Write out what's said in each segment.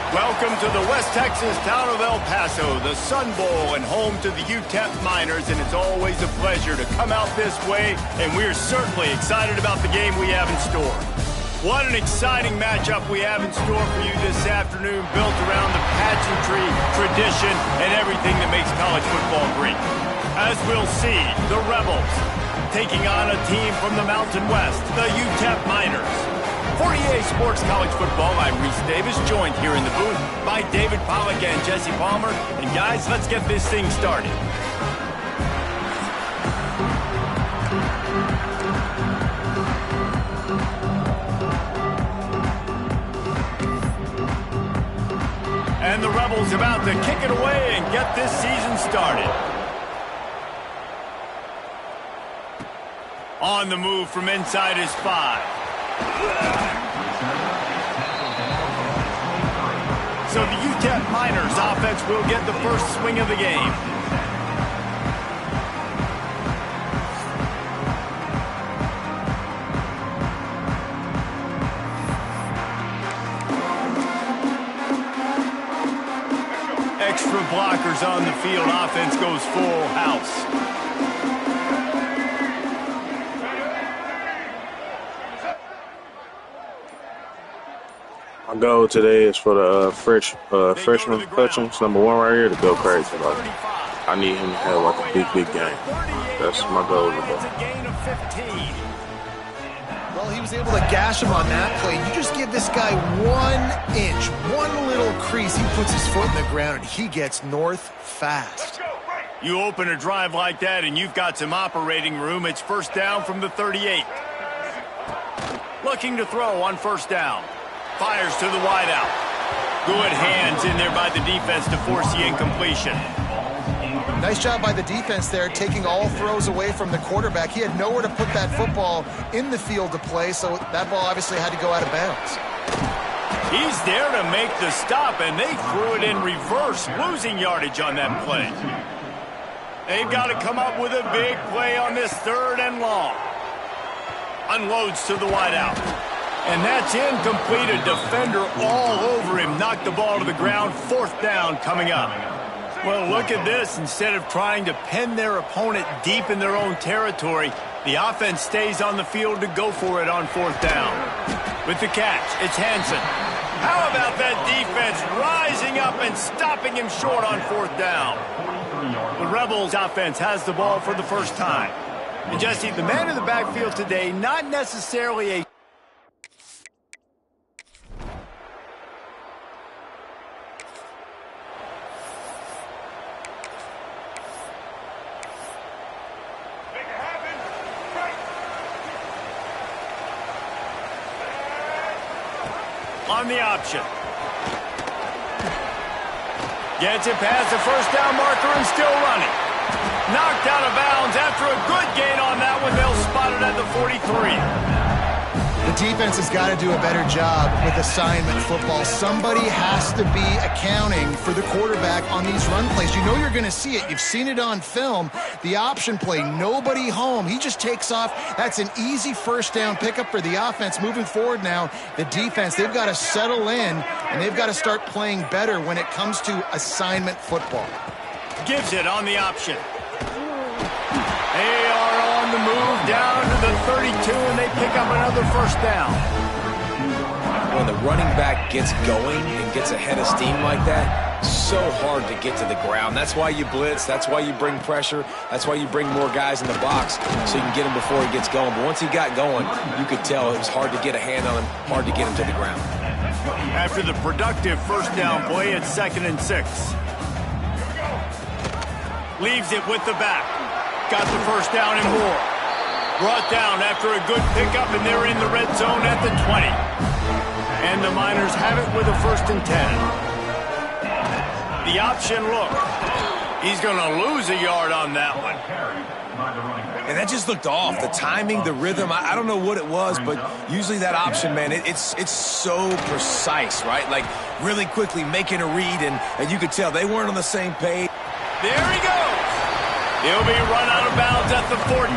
Welcome to the West Texas town of El Paso, the Sun Bowl and home to the UTEP Miners, and it's always a pleasure to come out this way, and we're certainly excited about the game we have in store. What an exciting matchup we have in store for you this afternoon, built around the pageantry, tradition, and everything that makes college football great. As we'll see, the Rebels taking on a team from the Mountain West, the UTEP Miners. For EA Sports College Football, I'm Reese Davis, joined here in the booth by David Pollack and Jesse Palmer. And guys, let's get this thing started. And the Rebels about to kick it away and get this season started. On the move from inside his 5. So the UTEP Miners offense will get the first swing of the game. Extra blockers on the field. Offense goes full house. My goal today is for the freshman Hutchins, number 1 right here, to go crazy. Like, I need him to have like a big game. That's my goal today. Well, he was able to gash him on that play. You just give this guy 1 inch, one little crease. He puts his foot in the ground and he gets north fast. You open a drive like that and you've got some operating room. It's first down from the 38. Looking to throw on first down. Fires to the wideout. Good hands in there by the defense to force the incompletion. Nice job by the defense there, taking all throws away from the quarterback. He had nowhere to put that football in the field to play, so that ball obviously had to go out of bounds. He's there to make the stop, and they threw it in reverse, losing yardage on that play. They've got to come up with a big play on this 3rd and long. Unloads to the wideout. And that's incomplete. A defender all over him. Knocked the ball to the ground. 4th down coming up. Well, look at this. Instead of trying to pin their opponent deep in their own territory, the offense stays on the field to go for it on 4th down. With the catch, it's Hansen. How about that defense rising up and stopping him short on 4th down? The Rebels offense has the ball for the first time. And Jesse, the man in the backfield today, not necessarily a on the option. Gets it past the first down marker and still running. Knocked out of bounds after a good gain on that one. They'll spot it at the 43. The defense has got to do a better job with assignment football. Somebody has to be accounting for the quarterback on these run plays. You know you're going to see it. You've seen it on film. The option play, nobody home. He just takes off. That's an easy first down pickup for the offense. Moving forward now, the defense, they've got to settle in, and they've got to start playing better when it comes to assignment football. Gives it on the option. They are on the move down to the 32, and they pick up another first down. When the running back gets going and gets ahead of steam like that, so hard to get to the ground. That's why you blitz. That's why you bring pressure. That's why you bring more guys in the box so you can get him before he gets going. But once he got going, you could tell it was hard to get a hand on him, hard to get him to the ground. After the productive first down play, it's 2nd and 6. Leaves it with the back. Got the first down and more. Brought down after a good pickup, and they're in the red zone at the 20. And the Miners have it with a 1st and 10. The option look. He's going to lose a yard on that one. And that just looked off. The timing, the rhythm, I don't know what it was, but usually that option, man, it's so precise, right? Like really quickly making a read, and you could tell they weren't on the same page. There he goes. He'll be run out of bounds at the 14.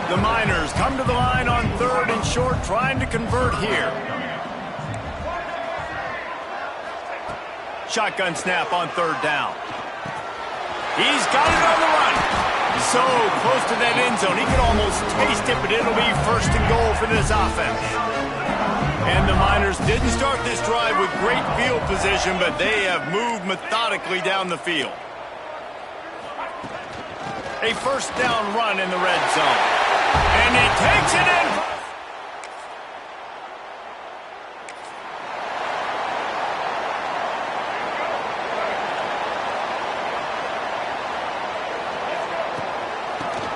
The Miners come to the line on 3rd and short, trying to convert here. Shotgun snap on third down. He's got it on the run. So close to that end zone. He could almost taste it, but it'll be first and goal for this offense. And the Miners didn't start this drive with great field position, but they have moved methodically down the field. A first down run in the red zone. And he takes it in.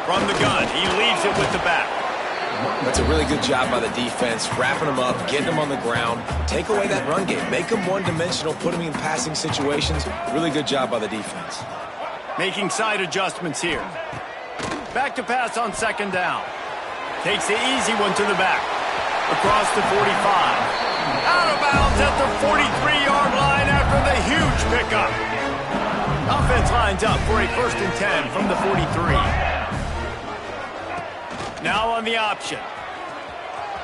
From the gun, he leaves it with the back. That's a really good job by the defense, wrapping them up, getting them on the ground. Take away that run game. Make them one-dimensional, put them in passing situations. Really good job by the defense. Making side adjustments here. Back to pass on second down. Takes the easy one to the back. Across the 45. Out of bounds at the 43-yard line after the huge pickup. Offense lines up for a 1st and 10 from the 43. Now on the option.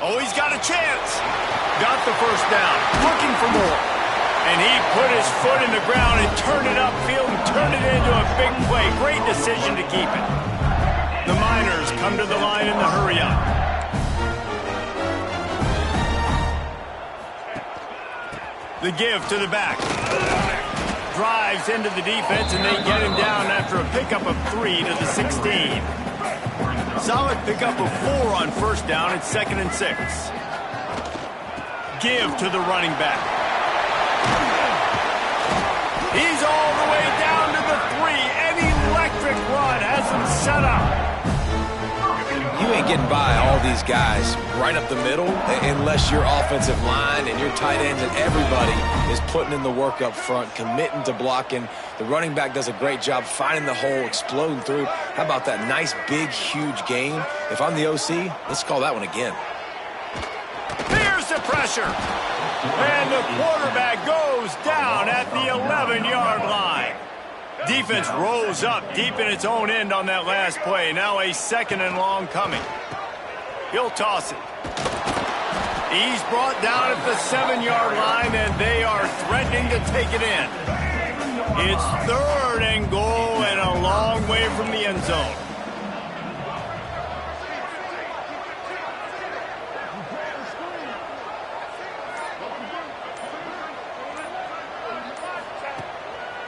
Oh, he's got a chance. Got the first down. Looking for more. And he put his foot in the ground and turned it upfield and turned it into a big play. Great decision to keep it. The Miners come to the line in the hurry-up. The give to the back. Drives into the defense, and they get him down after a pickup of 3 to the 16. Solid pickup of 4 on first down. It's 2nd and 6. Give to the running back. He's all the way down to the 3. An electric run has him set up. You ain't getting by all these guys right up the middle unless your offensive line and your tight ends and everybody is putting in the work up front, committing to blocking. The running back does a great job finding the hole, exploding through. How about that nice, big, huge game? If I'm the OC, let's call that one again. Here's the pressure. And the quarterback goes down at the 11-yard line. Defense rolls up deep in its own end on that last play. Now a 2nd and long coming. He'll toss it. He's brought down at the 7-yard line, and they are threatening to take it in. It's 3rd and goal and a long way from the end zone.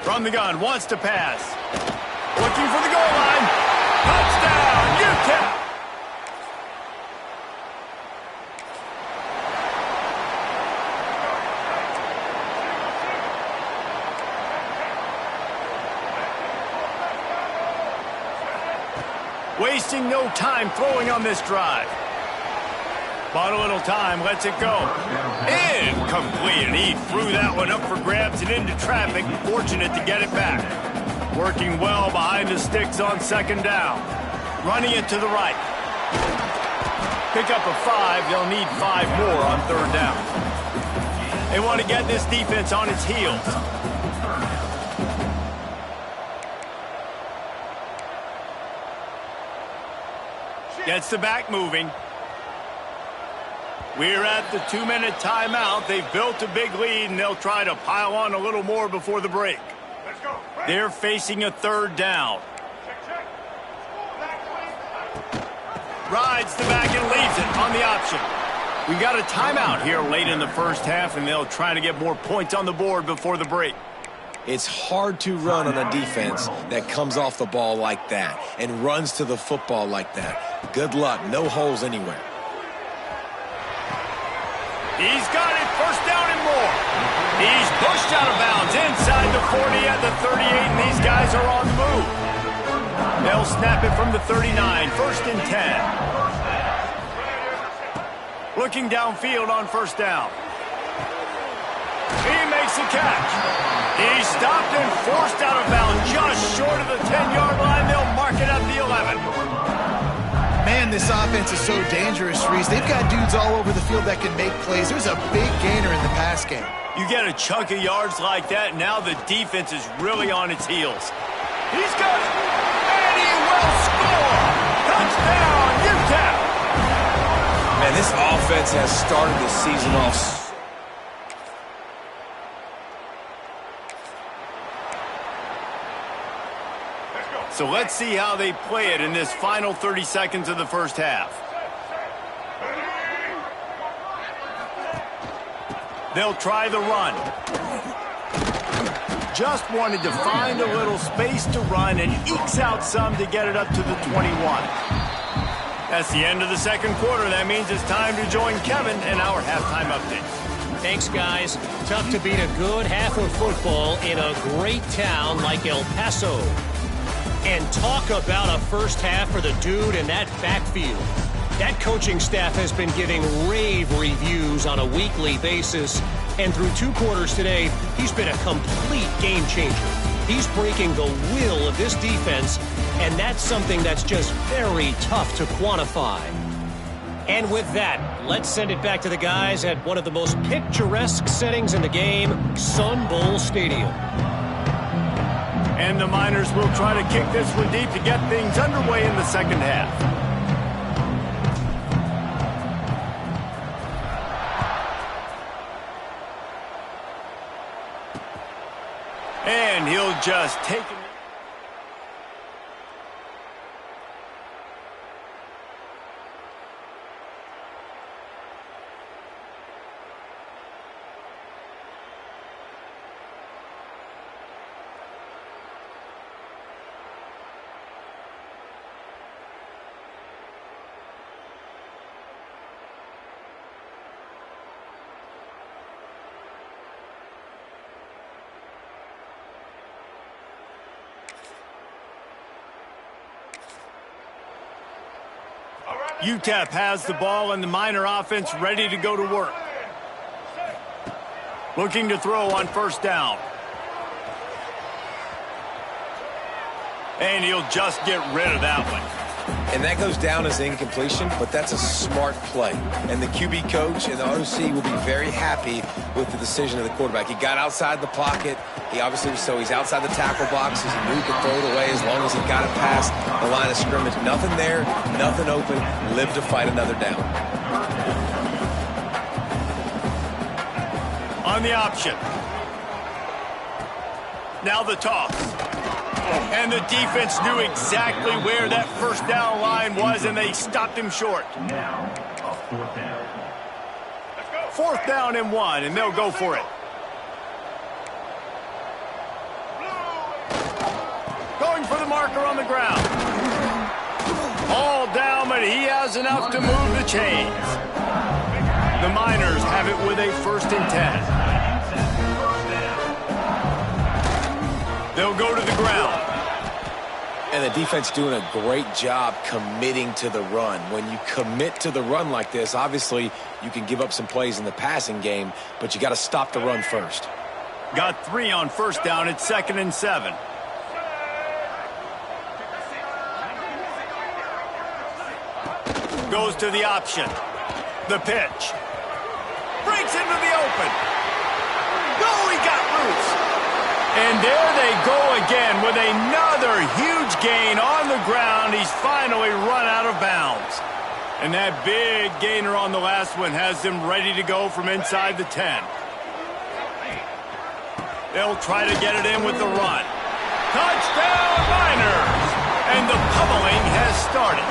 From the gun, wants to pass. Looking for the goal line. Touchdown, UTEP! Wasting no time throwing on this drive. Bought a little time, lets it go. Incomplete, and he threw that one up for grabs and into traffic. Fortunate to get it back. Working well behind the sticks on 2nd down. Running it to the right. Pick up a 5. They'll need 5 more on 3rd down. They want to get this defense on its heels. Gets the back moving. We're at the 2-minute timeout. They've built a big lead, and they'll try to pile on a little more before the break. They're facing a 3rd down. Rides the back and leaves it on the option. We got a timeout here late in the first half, and they'll try to get more points on the board before the break. It's hard to run on a defense that comes off the ball like that and runs to the football like that. Good luck. No holes anywhere. He's got it, 1st down and more. He's pushed out of bounds inside the 40 at the 38, and these guys are on the move. They'll snap it from the 39, 1st and 10. Looking downfield on 1st down. He makes a catch. He's stopped and forced out of bounds just short of the 10-yard line. They'll mark it at the 11. Man, this offense is so dangerous, Reese. They've got dudes all over the field that can make plays. There's a big gainer in the pass game. You get a chunk of yards like that, now the defense is really on its heels. He's got it, and he will score! Touchdown, UTEP! Man, this offense has started the season off. So let's see how they play it in this final 30 seconds of the first half. They'll try the run. Just wanted to find a little space to run and ekes out some to get it up to the 21. That's the end of the second quarter. That means it's time to join Kevin in our halftime updates. Thanks, guys. Tough to beat a good half of football in a great town like El Paso. And talk about a first half for the dude in that backfield. That coaching staff has been giving rave reviews on a weekly basis. And through 2 quarters today, he's been a complete game changer. He's breaking the will of this defense, and that's something that's just very tough to quantify. And with that, let's send it back to the guys at one of the most picturesque settings in the game, Sun Bowl Stadium. And the Miners will try to kick this one deep to get things underway in the second half. And he'll just take it. UTEP has the ball and the Miner offense ready to go to work. Looking to throw on first down. And he'll just get rid of that one. And that goes down as incompletion, but that's a smart play. And the QB coach and the OC will be very happy with the decision of the quarterback. He got outside the pocket. He obviously was he's outside the tackle box. He knew he could throw it away as long as he got it past the line of scrimmage. Nothing there, nothing open. Live to fight another down. On the option. Now the toss. And the defense knew exactly where that first down line was, and they stopped him short. Fourth down and 1, and they'll go for it. Going for the marker on the ground. All down, but he has enough to move the chains. The Miners have it with a 1st and 10. They'll go to the ground. And the defense doing a great job committing to the run. When you commit to the run like this, obviously you can give up some plays in the passing game, but you got to stop the run first. Got 3 on first down. It's 2nd and 7. Goes to the option. The pitch. Breaks into the open. No, he got loose. And there they go again with another huge gain on the ground. He's finally run out of bounds. And that big gainer on the last one has them ready to go from inside the 10. They'll try to get it in with the run. Touchdown, Miners! And the pummeling has started.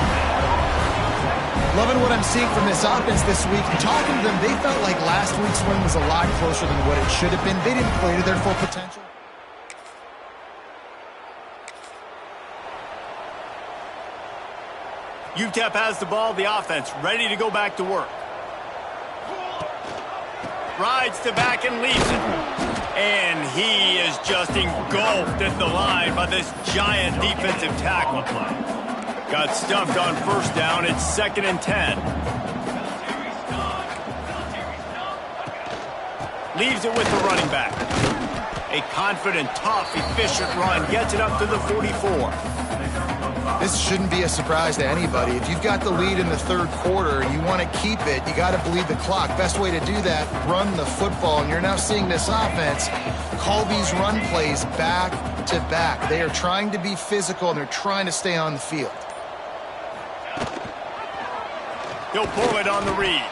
Loving what I'm seeing from this offense this week. Talking to them, they felt like last week's win was a lot closer than what it should have been. They didn't play to their full potential. UTEP has the ball, the offense ready to go back to work. Rides to back and leaves it. And he is just engulfed at the line by this giant defensive tackle. Got stuffed on first down. It's 2nd and 10. Leaves it with the running back. A confident, tough, efficient run. Gets it up to the 44. This shouldn't be a surprise to anybody. If you've got the lead in the 3rd quarter and you want to keep it, you got to bleed the clock. Best way to do that, run the football. And you're now seeing this offense call these run plays back to back. They are trying to be physical, and they're trying to stay on the field. He'll pull it on the read.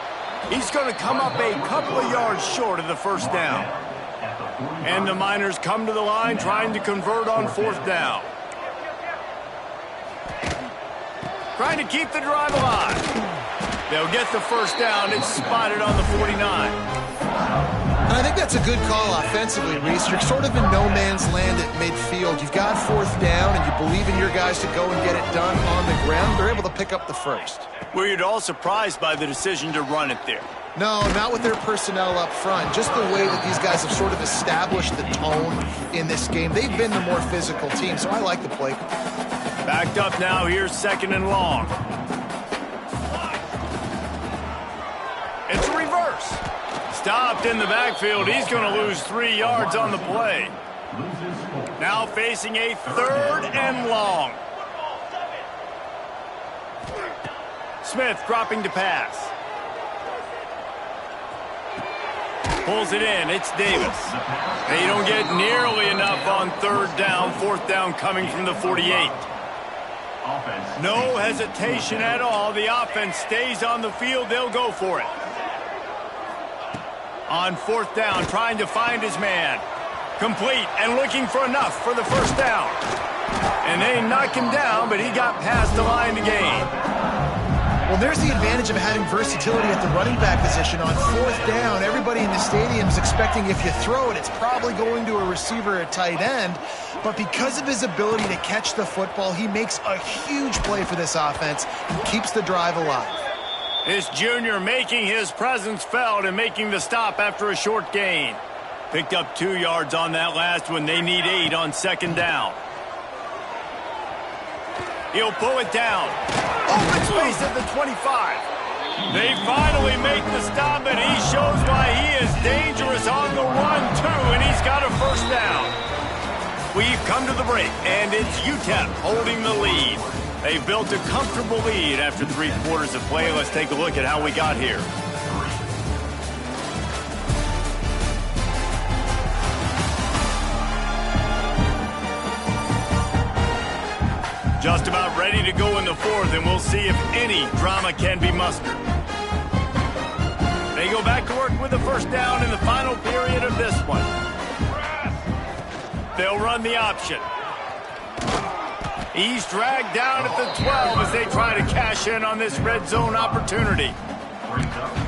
He's going to come up a couple of yards short of the first down. And the Miners come to the line trying to convert on 4th down. trying to keep the drive alive. They'll get the first down. It's spotted on the 49. And I think that's a good call offensively, Reese. You're sort of in no man's land at midfield. You've got fourth down, and you believe in your guys to go and get it done on the ground. They're able to pick up the first. Were you at all surprised by the decision to run it there? No, not with their personnel up front. Just the way that these guys have sort of established the tone in this game. They've been the more physical team, so I like the play. Backed up now. Here's 2nd and long. It's a reverse. Stopped in the backfield. He's going to lose 3 yards on the play. Now facing a 3rd and long. Smith dropping to pass. Pulls it in. It's Davis. They don't get nearly enough on 3rd down. 4th down coming from the 48. No hesitation at all. The offense stays on the field. They'll go for it. On 4th down, trying to find his man. Complete and looking for enough for the first down. And they knock him down, but he got past the line to gain. Well, there's the advantage of having versatility at the running back position. On 4th down, everybody in the stadium is expecting if you throw it, it's probably going to a receiver at tight end. But because of his ability to catch the football, he makes a huge play for this offense and keeps the drive alive. This junior making his presence felt and making the stop after a short gain. Picked up 2 yards on that last one. They need 8 on 2nd down. He'll pull it down. Open space at the 25. They finally make the stop, and he shows why he is dangerous on the run, too, and he's got a first down. We've come to the break, and it's UTEP holding the lead. They've built a comfortable lead after 3 quarters of play. Let's take a look at how we got here. Just about ready to go in the 4th, and we'll see if any drama can be mustered. They go back to work with the first down in the final period of this one. They'll run the option. He's dragged down at the 12 as they try to cash in on this red zone opportunity.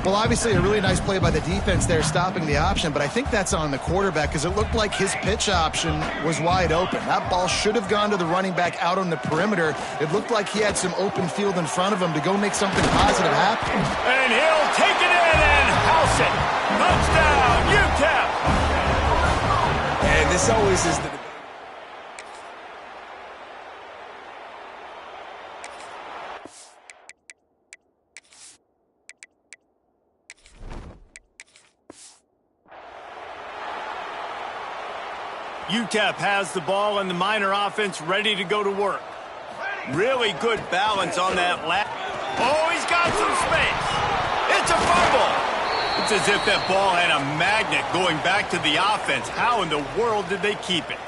Well, obviously a really nice play by the defense there, stopping the option, but I think that's on the quarterback because it looked like his pitch option was wide open. That ball should have gone to the running back out on the perimeter. It looked like he had some open field in front of him to go make something positive happen. And he'll take it in and house it. Touchdown, UTEP! And this always is the... UTEP has the ball and the Miner offense ready to go to work. Really good balance on that last. Oh, he's got some space. It's a fumble. It's as if that ball had a magnet going back to the offense. How in the world did they keep it?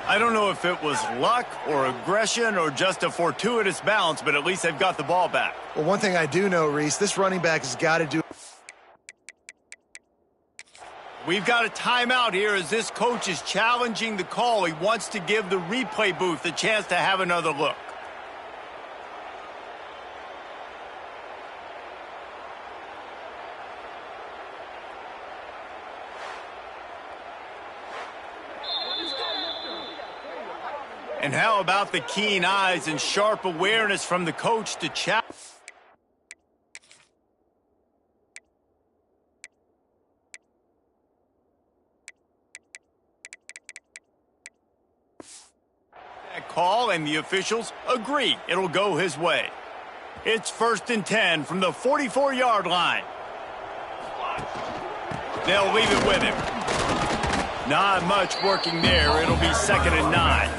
I don't know if it was luck or aggression or just a fortuitous bounce, but at least they've got the ball back. Well, one thing I do know, Reese, this running back has got to do. We've got a timeout here as this coach is challenging the call. He wants to give the replay booth a chance to have another look. And how about the keen eyes and sharp awareness from the coach to challenge? Call, and the officials agree it'll go his way. It's 1st and 10 from the 44-yard line. They'll leave it with him. Not much working there. It'll be 2nd and 9.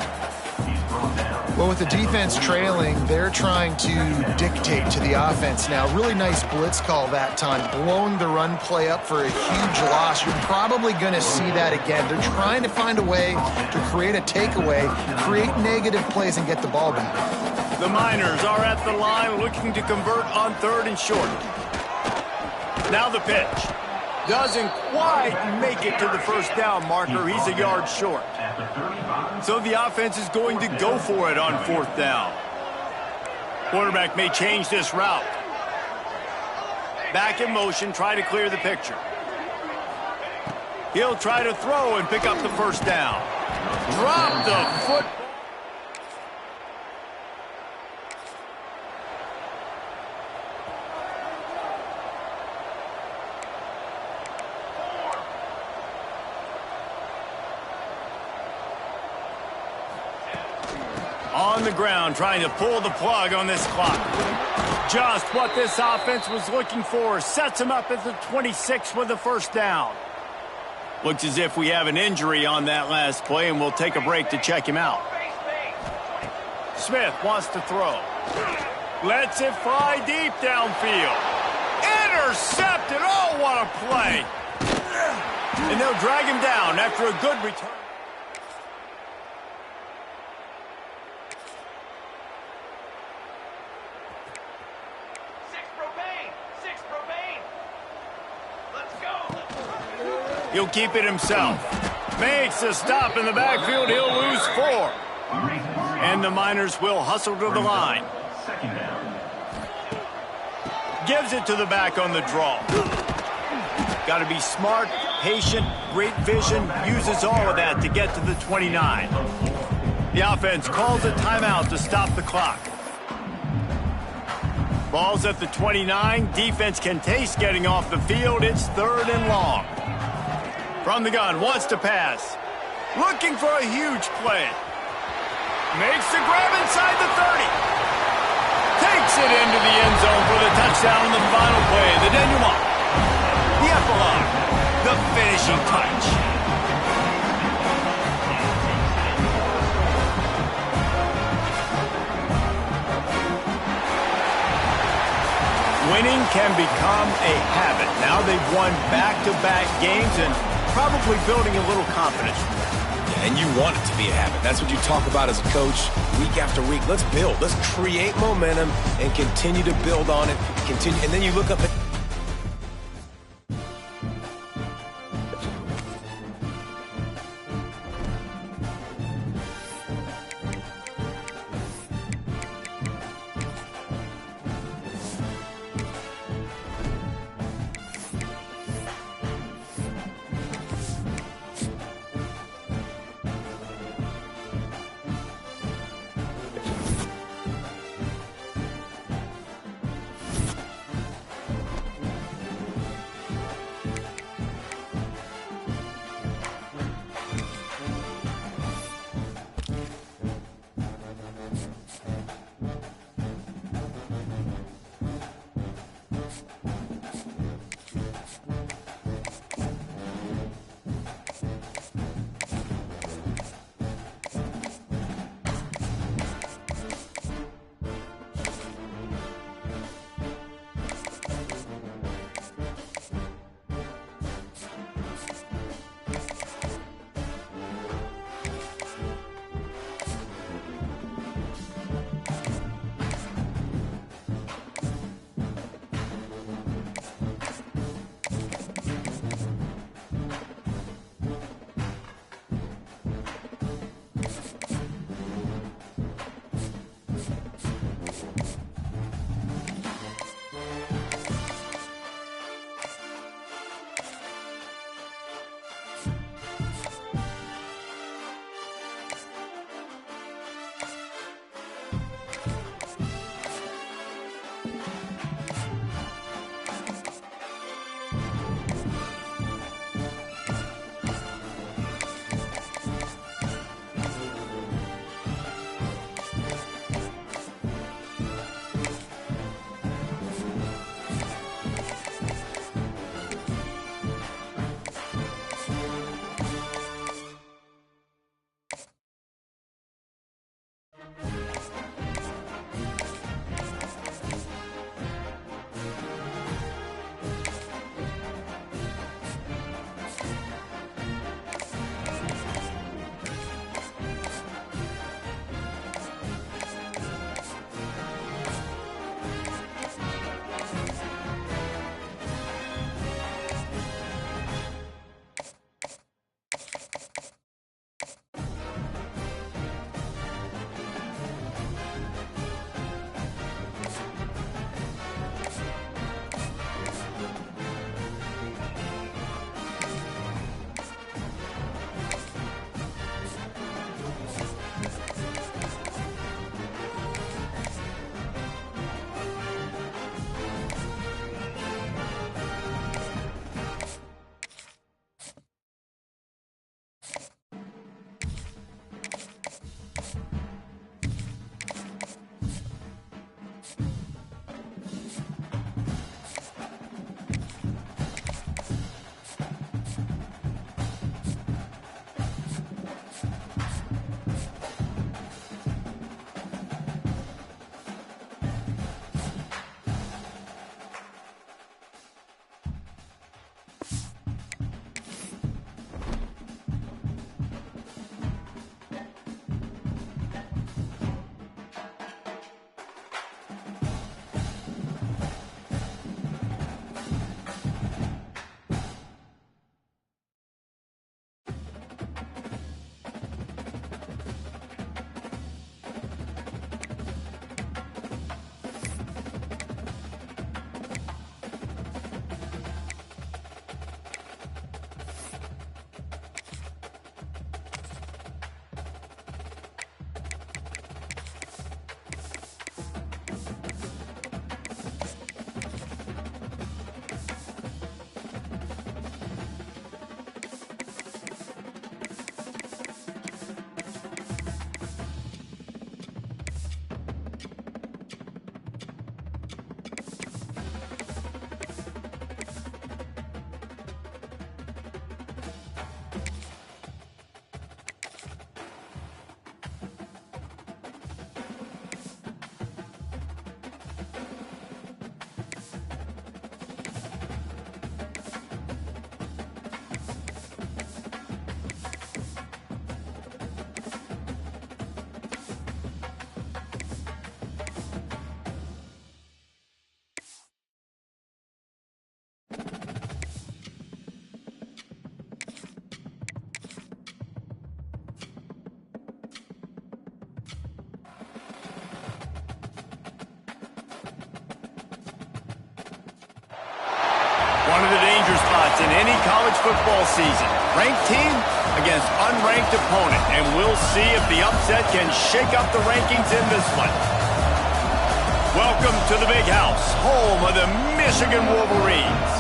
Well, with the defense trailing, they're trying to dictate to the offense now. Really nice blitz call that time, blowing the run play up for a huge loss. You're probably going to see that again. They're trying to find a way to create a takeaway, create negative plays, and get the ball back. The Miners are at the line looking to convert on 3rd and short. Now the pitch. Doesn't quite make it to the first down marker. He's a yard short. So the offense is going to go for it on 4th down. Quarterback may change this route. Back in motion, try to clear the picture. He'll try to throw and pick up the first down. Drop the foot. On the ground, trying to pull the plug on this clock. Just what this offense was looking for. Sets him up at the 26 with the first down. Looks as if we have an injury on that last play, and we'll take a break to check him out. Smith wants to throw. Lets it fly deep downfield. Intercepted. Oh, what a play. And they'll drag him down after a good return. He'll keep it himself. Makes a stop in the backfield. He'll lose 4. And the Miners will hustle to the line. Gives it to the back on the draw. Got to be smart, patient, great vision. Uses all of that to get to the 29. The offense calls a timeout to stop the clock. Ball's at the 29. Defense can taste getting off the field. It's 3rd and long. From the gun, wants to pass. Looking for a huge play. Makes the grab inside the 30. Takes it into the end zone for the touchdown in the final play. The denouement. The epilogue. The finishing touch. Winning can become a habit. Now they've won back-to-back games and probably building a little confidence. Yeah, and you want it to be a habit. That's what you talk about as a coach week after week. Let's build. Let's create momentum and continue to build on it. Continue, and then you look up at in any college football season. Ranked team against unranked opponent. And we'll see if the upset can shake up the rankings in this one. Welcome to the Big House, home of the Michigan Wolverines.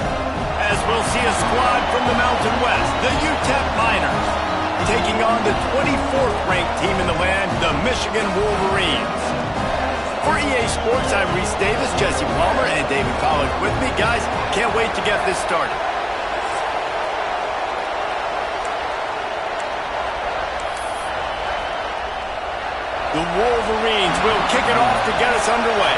As we'll see a squad from the Mountain West, the UTEP Miners, taking on the 24th ranked team in the land, the Michigan Wolverines. For EA Sports, I'm Reese Davis, Jesse Palmer, and David Pollack with me. Guys, can't wait to get this started. The Wolverines will kick it off to get us underway.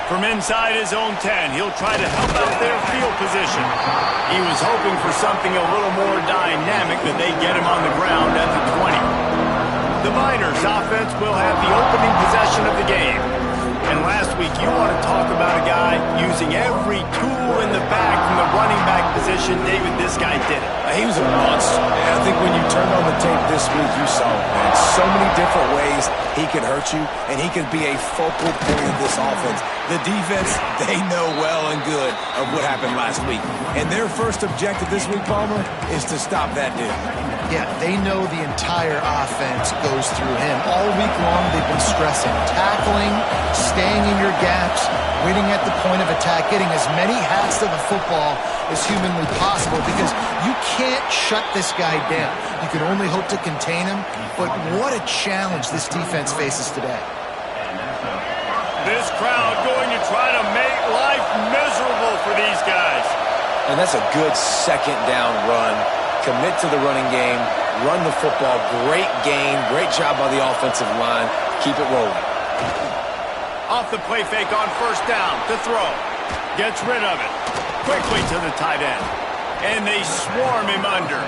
From inside his own 10, he'll try to help out their field position. He was hoping for something a little more dynamic, that they get him on the ground at the 20. The Miners' offense will have the opening possession of the game. And last week, you want to talk about a guy using every tool in the bag from the running back position. David, this guy did it. He was a monster. And I think when you turned on the tape this week, you saw it, man. So many different ways he could hurt you, and he could be a focal point of this offense. The defense, they know well and good of what happened last week. And their first objective this week, Palmer, is to stop that dude. Yeah, they know the entire offense goes through him. All week long, they've been stressing tackling, staying in your gaps, winning at the point of attack, getting as many hats to the football as humanly possible, because you can't shut this guy down. You can only hope to contain him, but what a challenge this defense faces today. This crowd going to try to make life miserable for these guys. And that's a good second down run. Commit to the running game, run the football, great gain, great job by the offensive line. Keep it rolling. Off the play fake on first down to throw. Gets rid of it. Quickly to the tight end. And they swarm him under.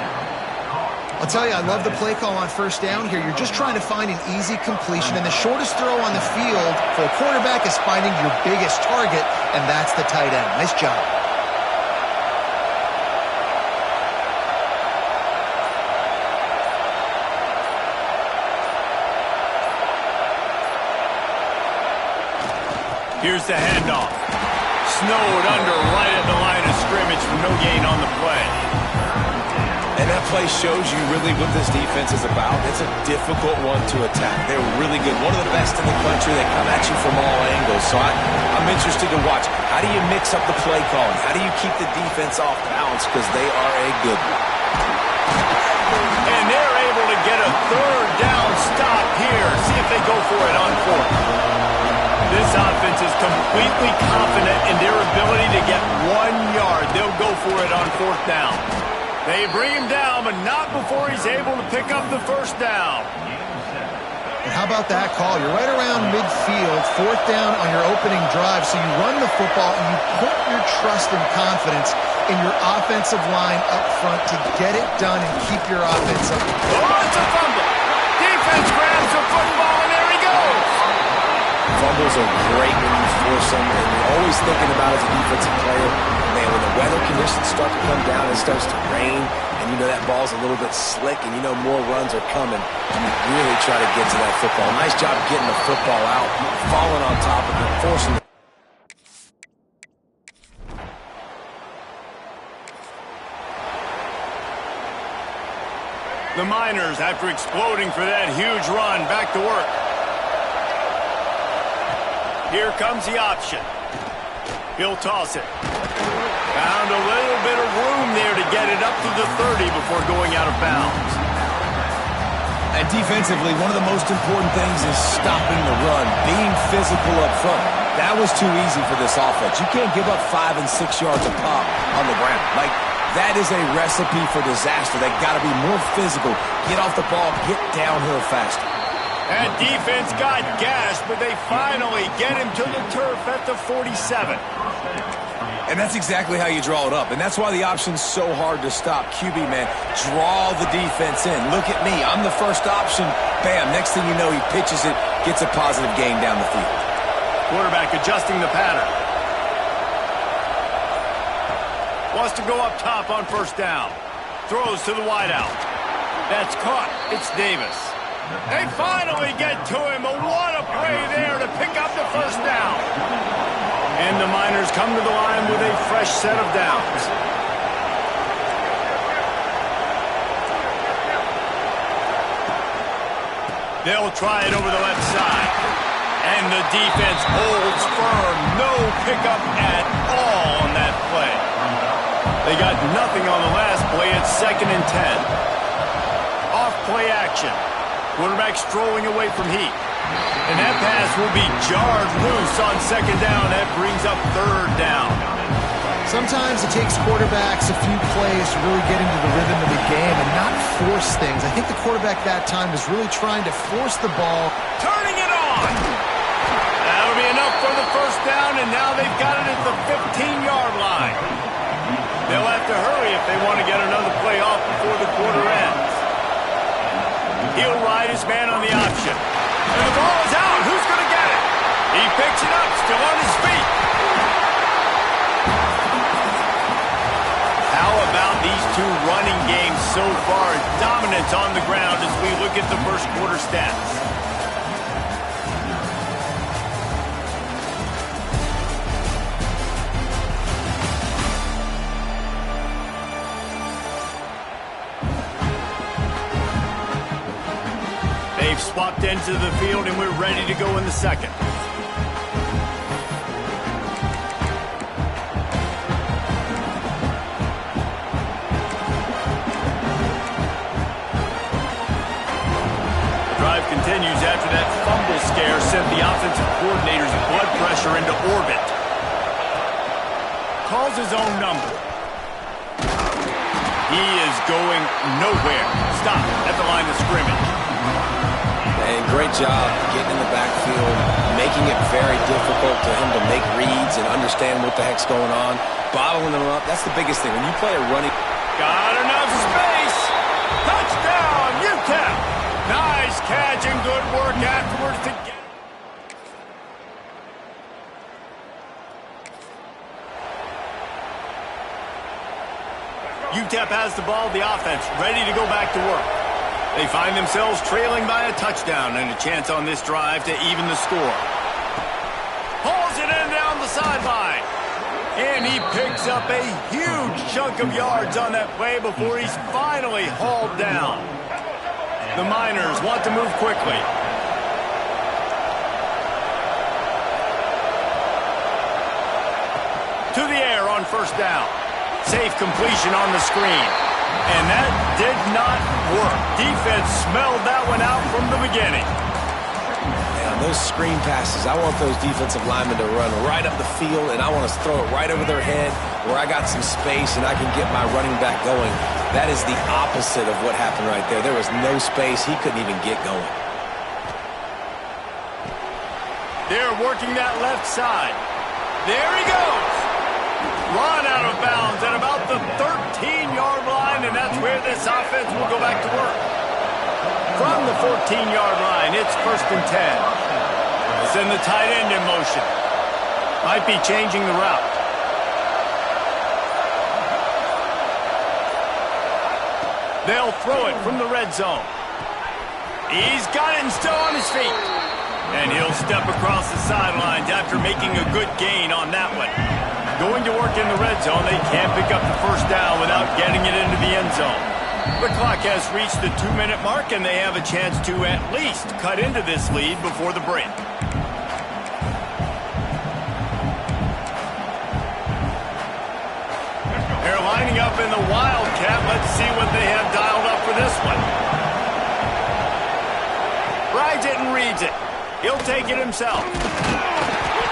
I'll tell you, I love the play call on first down here. You're just trying to find an easy completion, and the shortest throw on the field for a quarterback is finding your biggest target, and that's the tight end. Nice job. Here's the handoff. Snowed under right at the line of scrimmage for no gain on the play. And that play shows you really what this defense is about. It's a difficult one to attack. They're really good. One of the best in the country. They come at you from all angles. So I'm interested to watch. How do you mix up the play calling? How do you keep the defense off balance? Because they are a good one. And they're able to get a third down stop here. See if they go for it on fourth. This offense is completely confident in their ability to get 1 yard. They'll go for it on fourth down. They bring him down, but not before he's able to pick up the first down. And how about that call? You're right around midfield, fourth down on your opening drive, so you run the football and you put your trust and confidence in your offensive line up front to get it done and keep your offense up. Oh, it's a fumble. Defense grabs the football, and there he goes. Fumbles are great when you force them, and you're always thinking about as a defensive player, man, when the weather conditions start to come down, it starts to rain, and you know that ball's a little bit slick, and you know more runs are coming, and you really try to get to that football. Nice job getting the football out, falling on top of it, forcing it. The Miners, after exploding for that huge run, back to work. Here comes the option. He'll toss it. Found a little bit of room there to get it up to the 30 before going out of bounds. And defensively, one of the most important things is stopping the run, being physical up front. That was too easy for this offense. You can't give up 5 and 6 yards a pop on the ground. Like, that is a recipe for disaster. They got to be more physical, get off the ball, get downhill faster. That defense got gashed, but they finally get him to the turf at the 47. And that's exactly how you draw it up. And that's why the option's so hard to stop. QB, man, draw the defense in. Look at me. I'm the first option. Bam. Next thing you know, he pitches it, gets a positive gain down the field. Quarterback adjusting the pattern. Wants to go up top on first down. Throws to the wideout. That's caught. It's Davis. They finally get to him. What a play there to pick up the first down. And the Miners come to the line with a fresh set of downs. They'll try it over the left side. And the defense holds firm. No pickup at all on that play. They got nothing on the last play. It's 2nd and 10. Off play action. Quarterback strolling away from heat. And that pass will be jarred loose on 2nd down. That brings up 3rd down. Sometimes it takes quarterbacks a few plays to really get into the rhythm of the game and not force things. I think the quarterback that time was really trying to force the ball. Turning it on! That'll be enough for the 1st down, and now they've got it at the 15-yard line. They'll have to hurry if they want to get another play off before the quarter ends. He'll ride his man on the option. And the ball is out. Who's going to get it? He picks it up, still on his feet. How about these two running games so far? Dominance on the ground as we look at the 1st quarter stats. They've swapped into the field, and we're ready to go in the 2nd. The drive continues after that fumble scare sent the offensive coordinator's blood pressure into orbit. Calls his own number. He is going nowhere. Stop at the line of scrimmage. And great job getting in the backfield, making it very difficult for him to make reads and understand what the heck's going on, bottling them up. That's the biggest thing. When you play a running... Got enough space. Touchdown, UTEP. Nice catch and good work afterwards to get... UTEP has the ball, the offense ready to go back to work. They find themselves trailing by a touchdown and a chance on this drive to even the score. Hauls it in down the sideline. And he picks up a huge chunk of yards on that play before he's finally hauled down. The Miners want to move quickly. To the air on 1st down. Safe completion on the screen. And that did not work. Defense smelled that one out from the beginning. Man, those screen passes, I want those defensive linemen to run right up the field, and I want to throw it right over their head where I got some space and I can get my running back going. That is the opposite of what happened right there. There was no space. He couldn't even get going. They're working that left side. There he goes. Run out of bounds at about the 13-yard line, and that's where this offense will go back to work. From the 14-yard line, it's 1st and 10. They'll send the tight end in motion. Might be changing the route. They'll throw it from the red zone. He's got it and still on his feet. And he'll step across the sidelines after making a good gain on that one. Going to work in the red zone, they can't pick up the 1st down without getting it into the end zone. The clock has reached the 2-minute mark, and they have a chance to at least cut into this lead before the break. They're lining up in the Wildcat. Let's see what they have dialed up for this one. Rides it and reads it. He'll take it himself.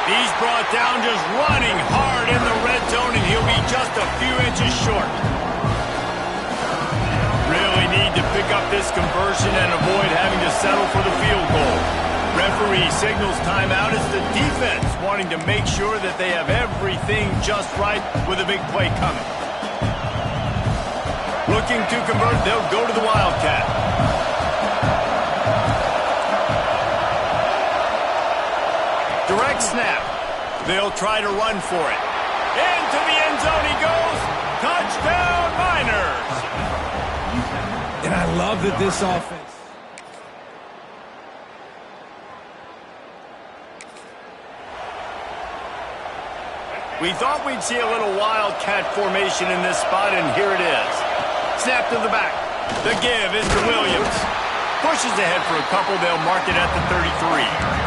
He's brought down just running hard in the red zone, and he'll be just a few inches short. Really need to pick up this conversion and avoid having to settle for the field goal. Referee signals timeout as the defense wanting to make sure that they have everything just right with a big play coming. Looking to convert, they'll go to the Wildcat. Direct snap. They'll try to run for it. Into the end zone he goes. Touchdown, Miners. And I love that this offense. We thought we'd see a little wildcat formation in this spot, and here it is. Snap to the back. The give is to Williams. Pushes ahead for a couple. They'll mark it at the 33.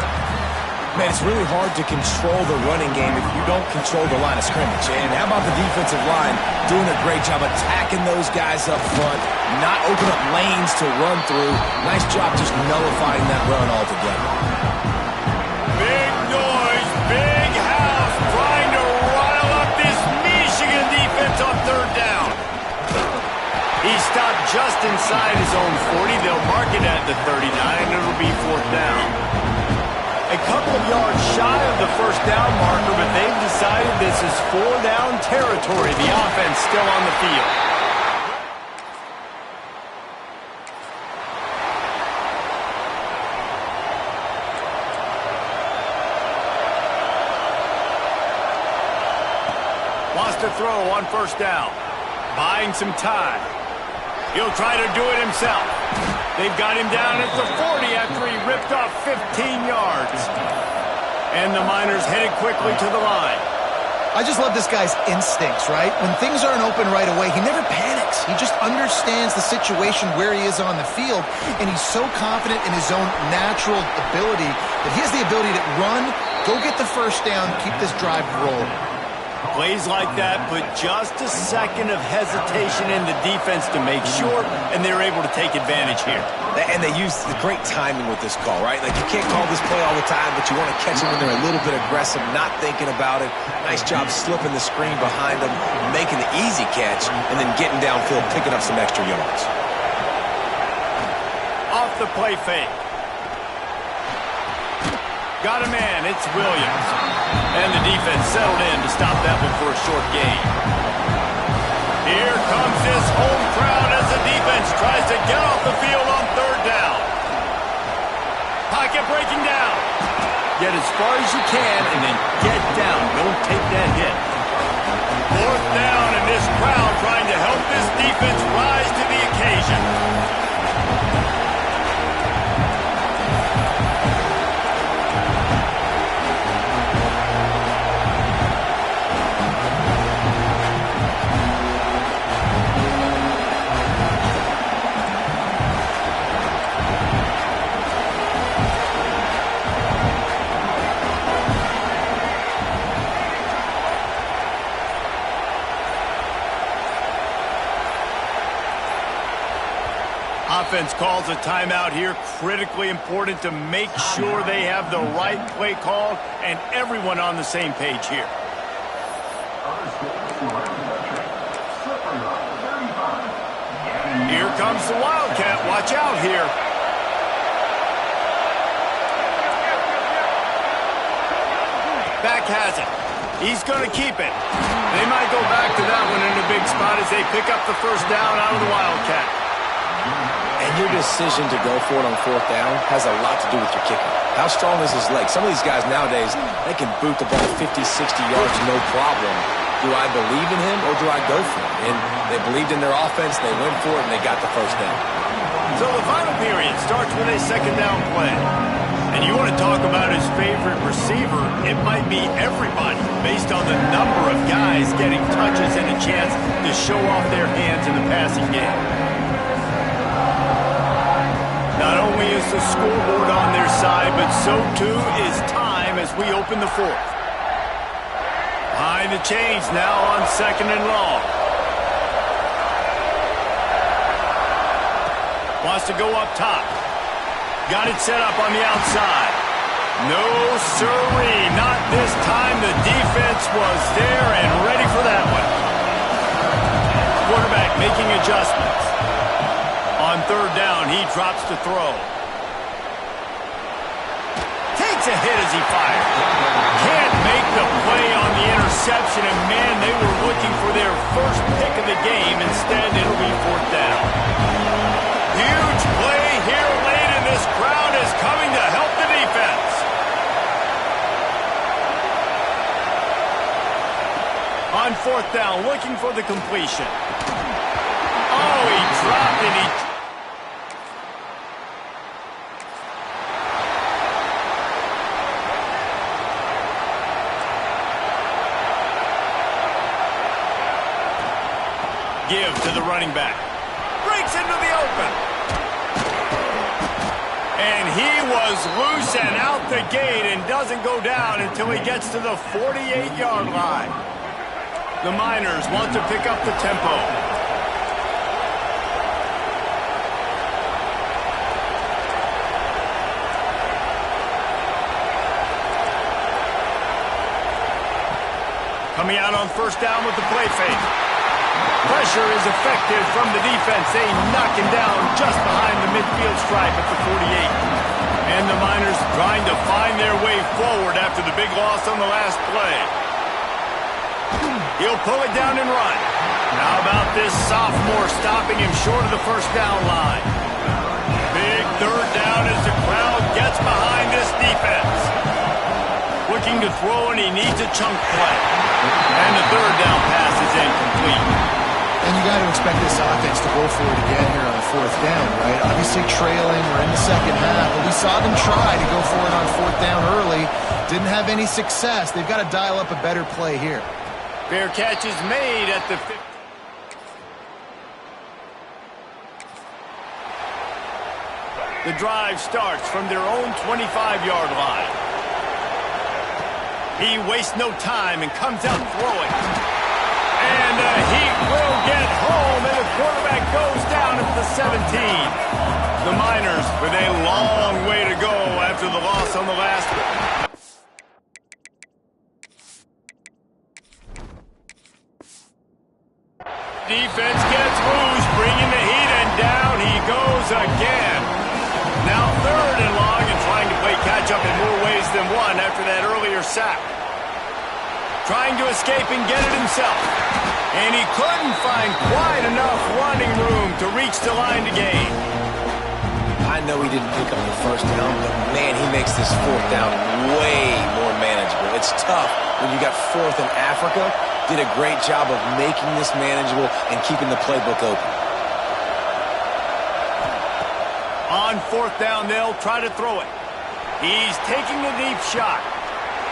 Man, it's really hard to control the running game if you don't control the line of scrimmage. And how about the defensive line doing a great job attacking those guys up front, not open up lanes to run through. Nice job just nullifying that run altogether. Big noise, big house, trying to rile up this Michigan defense on third down. He stopped just inside his own 40. They'll mark it at the 39, and it'll be fourth down. A couple of yards shy of the first down marker, but they've decided this is four-down territory. The offense still on the field. Wants to throw on first down. Buying some time. He'll try to do it himself. They've got him down at the 40 after he ripped off 15 yards. And the Miners headed quickly to the line. I just love this guy's instincts, right? When things aren't open right away, he never panics. He just understands the situation where he is on the field, and he's so confident in his own natural ability that he has the ability to run, go get the first down, keep this drive rolling. Plays like that put just a second of hesitation in the defense to make sure, and they're able to take advantage here. And they use the great timing with this call, right? Like, you can't call this play all the time, but you want to catch them when they're a little bit aggressive, not thinking about it. Nice job slipping the screen behind them, making the easy catch, and then getting downfield, picking up some extra yards. Off the play fake. Got a man, it's Williams. And the defense settled in to stop that one for a short gain. Here comes this home crowd as the defense tries to get off the field on third down. Pocket breaking down. Get as far as you can and then get down. Don't take that hit. Fourth down, and this crowd trying to help this defense rise to the occasion. Offense calls a timeout here. Critically important to make sure they have the right play called and everyone on the same page here. Here comes the Wildcat. Watch out here. Back has it. He's going to keep it. They might go back to that one in a big spot as they pick up the first down out of the Wildcat. And your decision to go for it on fourth down has a lot to do with your kicker. How strong is his leg? Some of these guys nowadays, they can boot the ball 50, 60 yards, no problem. Do I believe in him or do I go for it? And they believed in their offense, they went for it, and they got the first down. So the final period starts with a second down play. And you want to talk about his favorite receiver, it might be everybody based on the number of guys getting touches and a chance to show off their hands in the passing game. Not only is the scoreboard on their side, but so too is time as we open the fourth. Behind the chains now on second and long. Wants to go up top. Got it set up on the outside. No siree, not this time. The defense was there and ready for that one. Quarterback making adjustments. On third down, he drops to throw. Takes a hit as he fires. Can't make the play on the interception, and man, they were looking for their first pick of the game. Instead, it'll be fourth down. Huge play here late, and this crowd is coming to help the defense. On fourth down, looking for the completion. Oh, he dropped and he... give to the running back. Breaks into the open. And he was loose and out the gate and doesn't go down until he gets to the 48-yard line. The Miners want to pick up the tempo. Coming out on first down with the play fake. Pressure is effective from the defense. They knock him down just behind the midfield stripe at the 48. And the Miners trying to find their way forward after the big loss on the last play. He'll pull it down and run. How about this sophomore stopping him short of the first down line? Big third down as the crowd gets behind this defense. Looking to throw, and he needs a chunk play. And the third down pass is incomplete. And you got to expect this offense to go for it again here on fourth down, right? Obviously trailing, we're in the second half, but we saw them try to go for it on fourth down early. Didn't have any success. They've got to dial up a better play here. Fair catch is made at the 50. The drive starts from their own 25-yard line. He wastes no time and comes out throwing. And he will get home, and the quarterback goes down at the 17. The Miners with a long way to go after the loss on the last one. Defense gets loose, bringing the heat, and down he goes again. Now third and long, and trying to play catch-up in more ways than one after that earlier sack. Trying to escape and get it himself. And he couldn't find quite enough running room to reach the line to gain. I know he didn't pick up the first down, but man, he makes this fourth down way more manageable. It's tough when you got fourth in Africa. Did a great job of making this manageable and keeping the playbook open. On fourth down, they'll try to throw it. He's taking the deep shot.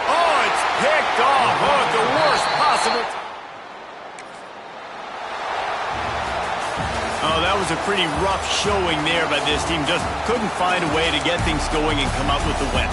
Oh, it's picked off. Oh, at the worst possible. Oh, that was a pretty rough showing there by this team. Just couldn't find a way to get things going and come up with the win.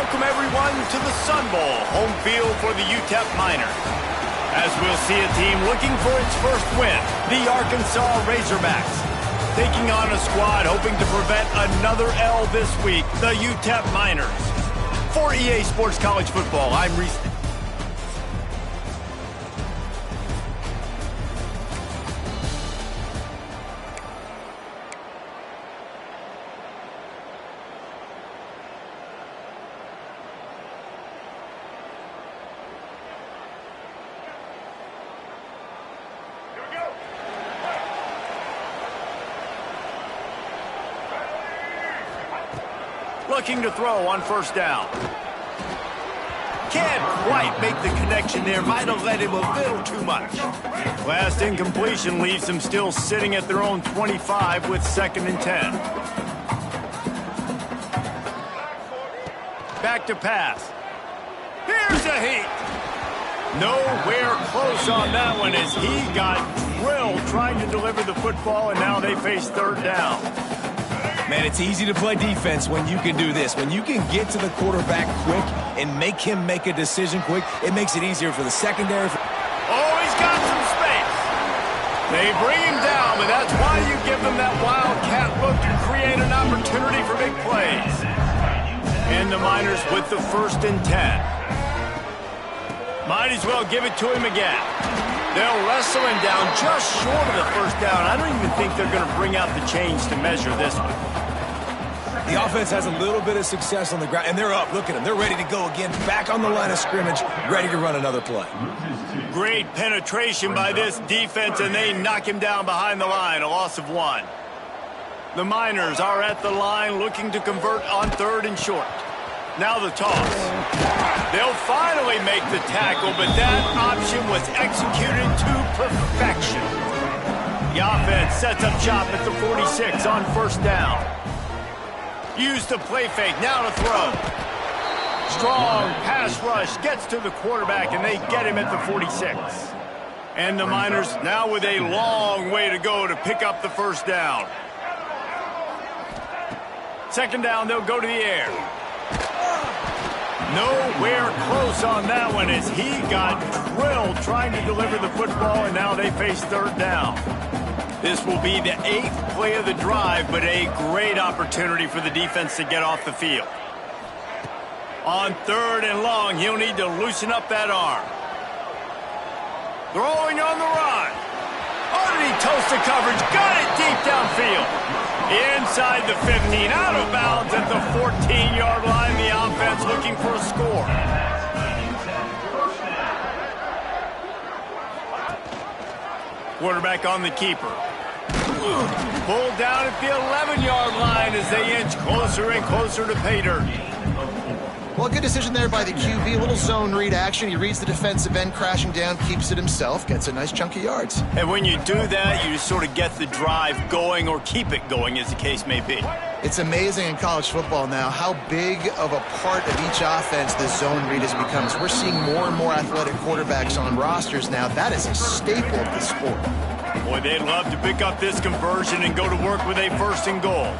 welcome everyone to the Sun Bowl, home field for the UTEP Miners. As we'll see a team looking for its first win, the Arkansas Razorbacks. Taking on a squad hoping to prevent another L this week, the UTEP Miners. For EA Sports College Football, I'm Reese. Looking to throw on first down. Can't quite make the connection there. Might have led him a little too much. Last incompletion leaves them still sitting at their own 25 with 2nd and 10. Back to pass. Here's a heat. Nowhere close on that one as he got drilled trying to deliver the football, and now they face 3rd down. Man, it's easy to play defense when you can do this. When you can get to the quarterback quick and make him make a decision quick, it makes it easier for the secondary. Oh, he's got some space. They bring him down, but that's why you give them that wildcat look to create an opportunity for big plays. And the Miners with the 1st and 10. Might as well give it to him again. They'll wrestle him down just short of the 1st down. I don't even think they're going to bring out the chains to measure this one. The offense has a little bit of success on the ground, and they're up. Look at them. They're ready to go again, back on the line of scrimmage, ready to run another play. Great penetration by this defense, and they knock him down behind the line, a loss of 1. The Miners are at the line looking to convert on 3rd and short. Now the toss. They'll finally make the tackle, but that option was executed to perfection. The offense sets up shop at the 46 on 1st down. Use the play fake, now to throw. Strong pass rush gets to the quarterback, and they get him at the 46. And the Miners now with a long way to go to pick up the 1st down. 2nd down, they'll go to the air. Nowhere close on that one as he got drilled trying to deliver the football, and now they face 3rd down. This will be the 8th play of the drive, but a great opportunity for the defense to get off the field. On 3rd and long, he'll need to loosen up that arm. Throwing on the run. Underneath toast to coverage, got it deep downfield. Inside the 15, out of bounds at the 14-yard line. The offense looking for a score. Quarterback on the keeper. Pulled down at the 11-yard line as they inch closer and closer to pay dirt. Well, good decision there by the QB. A little zone read action. He reads the defensive end crashing down, keeps it himself, gets a nice chunk of yards. And when you do that, you just sort of get the drive going or keep it going, as the case may be. It's amazing in college football now how big of a part of each offense this zone read has become. We're seeing more and more athletic quarterbacks on rosters now. That is a staple of the sport. Boy, they'd love to pick up this conversion and go to work with a 1st and goal.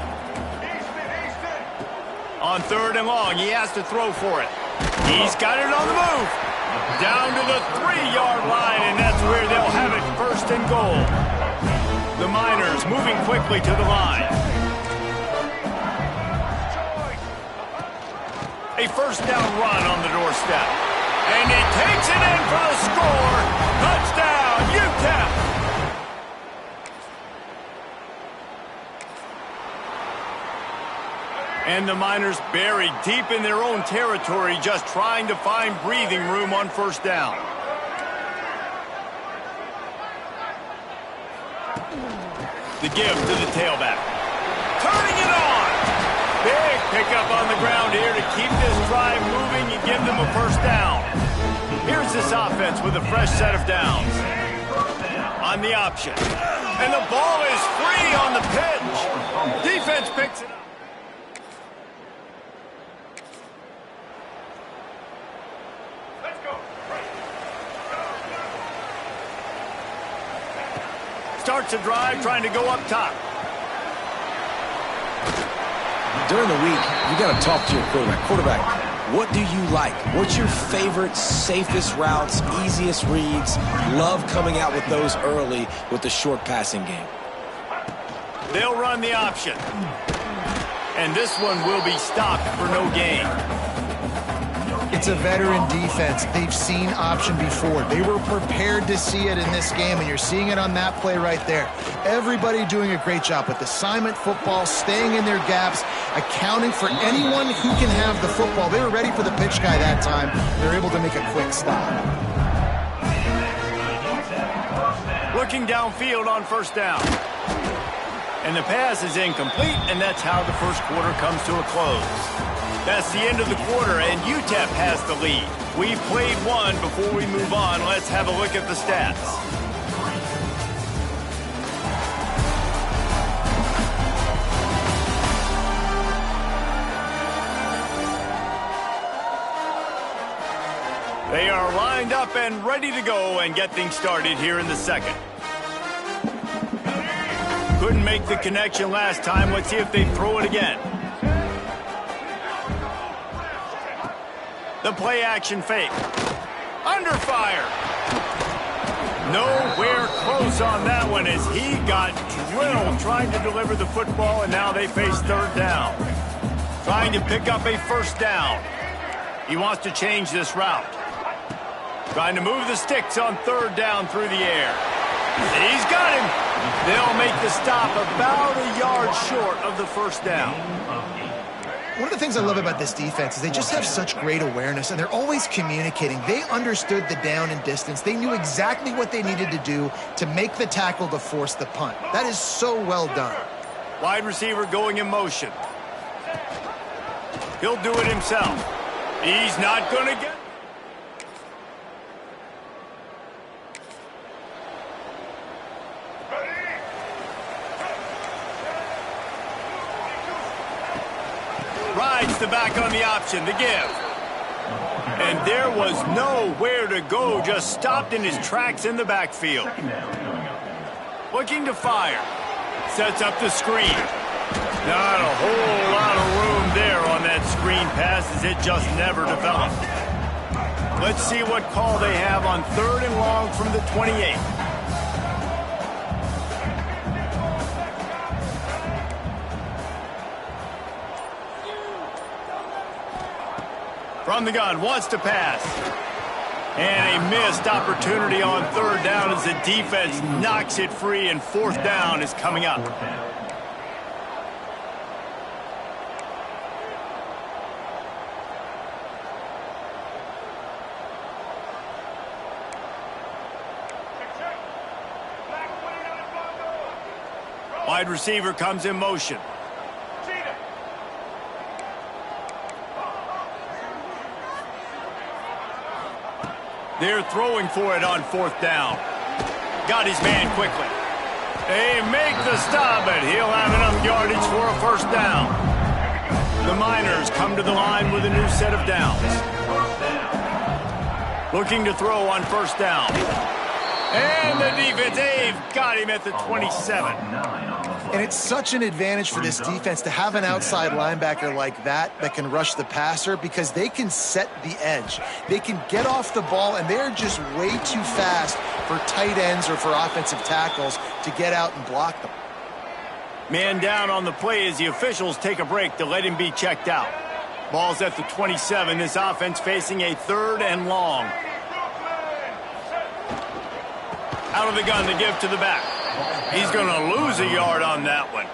On 3rd and long, he has to throw for it. He's got it on the move. Down to the 3-yard line, and that's where they'll have it 1st and goal. The Miners moving quickly to the line. A 1st down run on the doorstep. And he takes it in for the score. Touchdown, UTEP. And the Miners buried deep in their own territory, just trying to find breathing room on 1st down. The give to the tailback. Turning it on. Big pickup on the ground here to keep this drive moving and give them a 1st down. Here's this offense with a fresh set of downs. On the option. And the ball is free on the pitch. Defense picks it up. Starts a drive trying to go up top. During the week, you got to talk to your quarterback. Quarterback, What do you like? What's your favorite, safest routes, easiest reads? Love coming out with those early with the short passing game. They'll run the option. And this one will be stopped for no gain. It's a veteran defense. They've seen option before. They were prepared to see it in this game, and you're seeing it on that play right there. Everybody doing a great job with assignment football, staying in their gaps, accounting for anyone who can have the football. They were ready for the pitch guy that time. They're able to make a quick stop. Looking downfield on first down. And the pass is incomplete, and that's how the first quarter comes to a close. That's the end of the quarter, and UTEP has the lead. We've played one. Before we move on, let's have a look at the stats. They are lined up and ready to go and get things started here in the second. Couldn't make the connection last time. Let's see if they throw it again. The play action fake. Under fire. Nowhere close on that one as he got drilled trying to deliver the football, and now they face third down. Trying to pick up a first down. He wants to change this route. Trying to move the sticks on third down through the air. And he's got him. They'll make the stop about a yard short of the first down. One of the things I love about this defense is they just have such great awareness, and they're always communicating. They understood the down and distance. They knew exactly what they needed to do to make the tackle to force the punt. That is so well done. Wide receiver going in motion. He'll do it himself. He's not going to get... Rides the back on the option, the give. And there was nowhere to go, just stopped in his tracks in the backfield. Looking to fire. Sets up the screen. Not a whole lot of room there on that screen pass as it just never developed. Let's see what call they have on third and long from the 28. From the gun, wants to pass. And a missed opportunity on third down as the defense knocks it free, and fourth down is coming up. Wide receiver comes in motion. They're throwing for it on fourth down. Got his man quickly. They make the stop, but he'll have enough yardage for a first down. The Miners come to the line with a new set of downs. Looking to throw on first down. And the defense, they've got him at the 27. And it's such an advantage for this defense to have an outside linebacker like that can rush the passer, because they can set the edge. They can get off the ball, and they're just way too fast for tight ends or for offensive tackles to get out and block them. Man down on the play as the officials take a break to let him be checked out. Ball's at the 27. This offense facing a third and long. Out of the gun to give to the back. He's going to lose a yard on that one.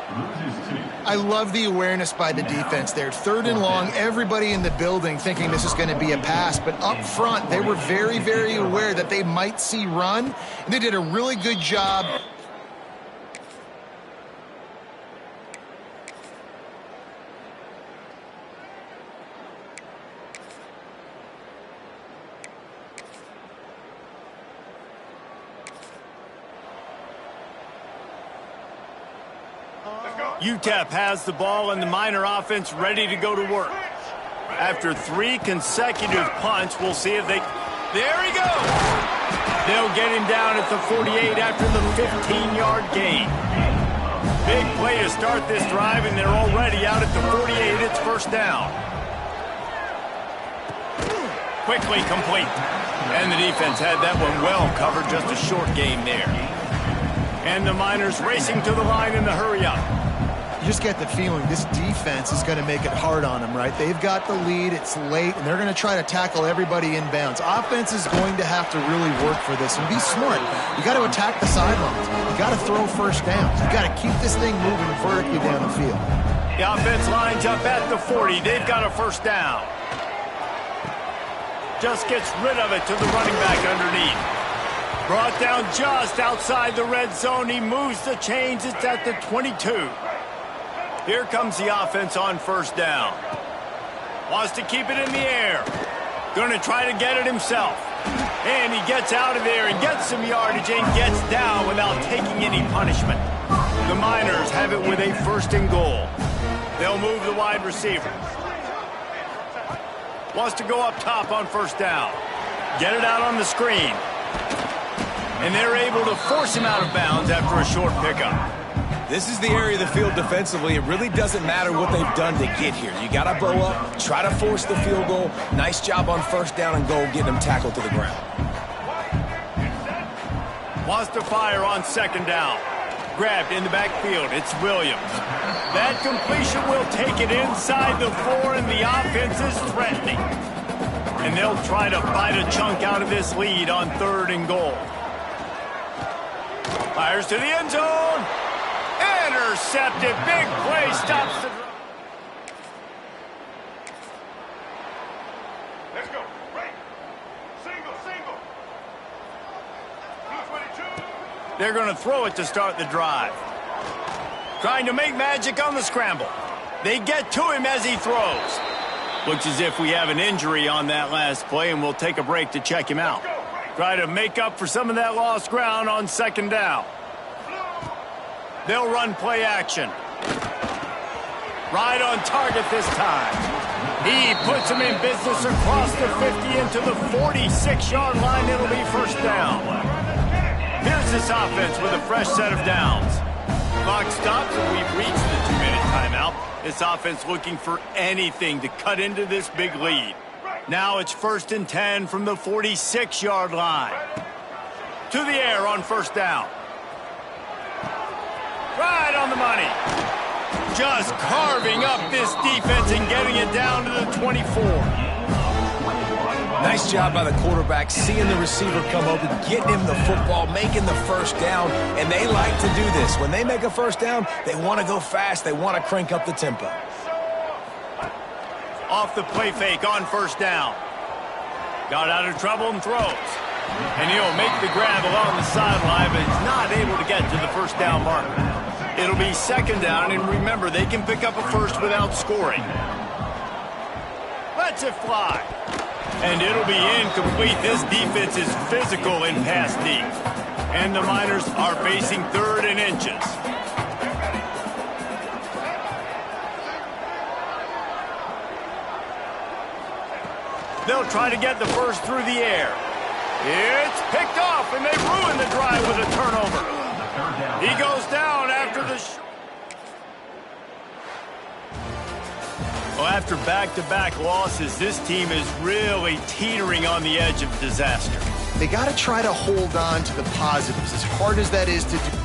I love the awareness by the defense there. Third and long, everybody in the building thinking this is going to be a pass. But up front, they were very, very aware that they might see run. And they did a really good job. UTEP has the ball and the Miner offense ready to go to work. After 3 consecutive punts, we'll see if they... There he goes! They'll get him down at the 48 after the 15-yard gain. Big play to start this drive, and they're already out at the 48. It's first down. quickly complete. And the defense had that one well covered, just a short game there. And the Miners racing to the line in the hurry-up. You just get the feeling this defense is going to make it hard on them, right? They've got the lead, it's late, and they're going to try to tackle everybody inbounds. Offense is going to have to really work for this and be smart. You got to attack the sidelines. You got to throw first downs. You got to keep this thing moving vertically down the field. The offense lines up at the 40. They've got a first down. Just gets rid of it to the running back underneath. Brought down just outside the red zone. He moves the chains. It's at the 22. Here comes the offense on first down. Wants to keep it in the air. Going to try to get it himself. And he gets out of there and gets some yardage and gets down without taking any punishment. The Miners have it with a first and goal. They'll move the wide receiver. Wants to go up top on first down. Get it out on the screen. And they're able to force him out of bounds after a short pickup. This is the area of the field defensively. It really doesn't matter what they've done to get here. You got to bow up, try to force the field goal. Nice job on first down and goal, getting them tackled to the ground. Wants to fire on second down. Grabbed in the backfield. It's Williams. That completion will take it inside the 4, and the offense is threatening. And they'll try to bite a chunk out of this lead on third and goal. Fires to the end zone. Intercepted. Big play. Stops the drive. Let's go. Right. Single. 222. They're going to throw it to start the drive. Trying to make magic on the scramble. They get to him as he throws. Looks as if we have an injury on that last play, and we'll take a break to check him out. Try to make up for some of that lost ground on second down. They'll run play action. Right on target this time. He puts him in business across the 50 into the 46-yard line. It'll be first down. Here's this offense with a fresh set of downs. Clock stops and we've reached the 2-minute timeout. This offense looking for anything to cut into this big lead. Now it's 1st and 10 from the 46-yard line. To the air on first down. Right on the money. Just carving up this defense and getting it down to the 24. Nice job by the quarterback, seeing the receiver come open, getting him the football, making the first down, and they like to do this. When they make a first down, they want to go fast. They want to crank up the tempo. Off the play fake on first down. Got out of trouble and throws. And he'll make the grab along the sideline, but he's not able to get to the first down marker. It'll be second down, and remember, they can pick up a first without scoring. Lets it fly. And it'll be incomplete. This defense is physical in pass D. And the Miners are facing 3rd and inches. They'll try to get the first through the air. It's picked off, and they ruin the drive with a turnover. He goes down after the... Well, after back-to-back losses, this team is really teetering on the edge of disaster. They got to try to hold on to the positives, as hard as that is to do.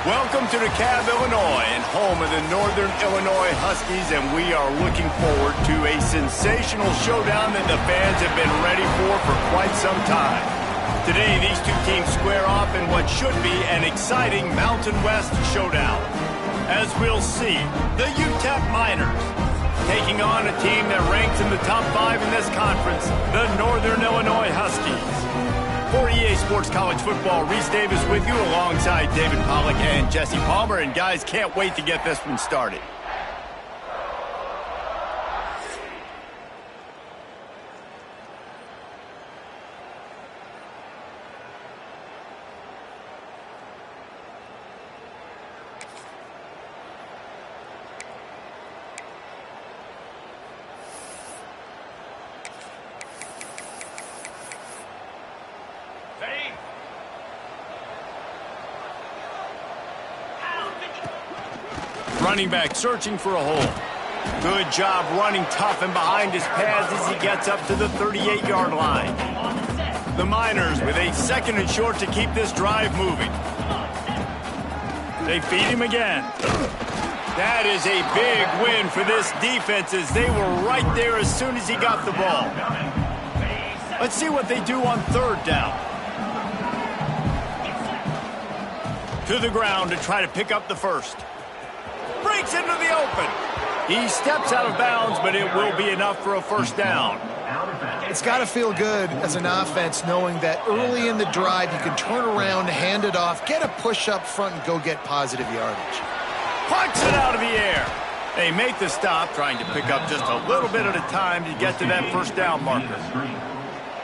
Welcome to DeKalb, Illinois, and home of the Northern Illinois Huskies, and we are looking forward to a sensational showdown that the fans have been ready for quite some time. Today, these two teams square off in what should be an exciting Mountain West showdown. As we'll see, the UTEP Miners taking on a team that ranks in the top 5 in this conference, the Northern Illinois Huskies. For EA Sports College Football, Reese Davis with you alongside David Pollack and Jesse Palmer. And guys, can't wait to get this one started. Running back searching for a hole. Good job running tough and behind his pads as he gets up to the 38-yard line. The Miners with a 2nd and short to keep this drive moving. They feed him again. That is a big win for this defense as they were right there as soon as he got the ball. Let's see what they do on 3rd down. To the ground to try to pick up the first. Breaks into the open. He steps out of bounds, but it will be enough for a 1st down. It's got to feel good as an offense knowing that early in the drive you can turn around, hand it off, get a push up front, and go get positive yardage. Punts it out of the air. They make the stop, trying to pick up just a little bit at a time to get to that 1st down marker.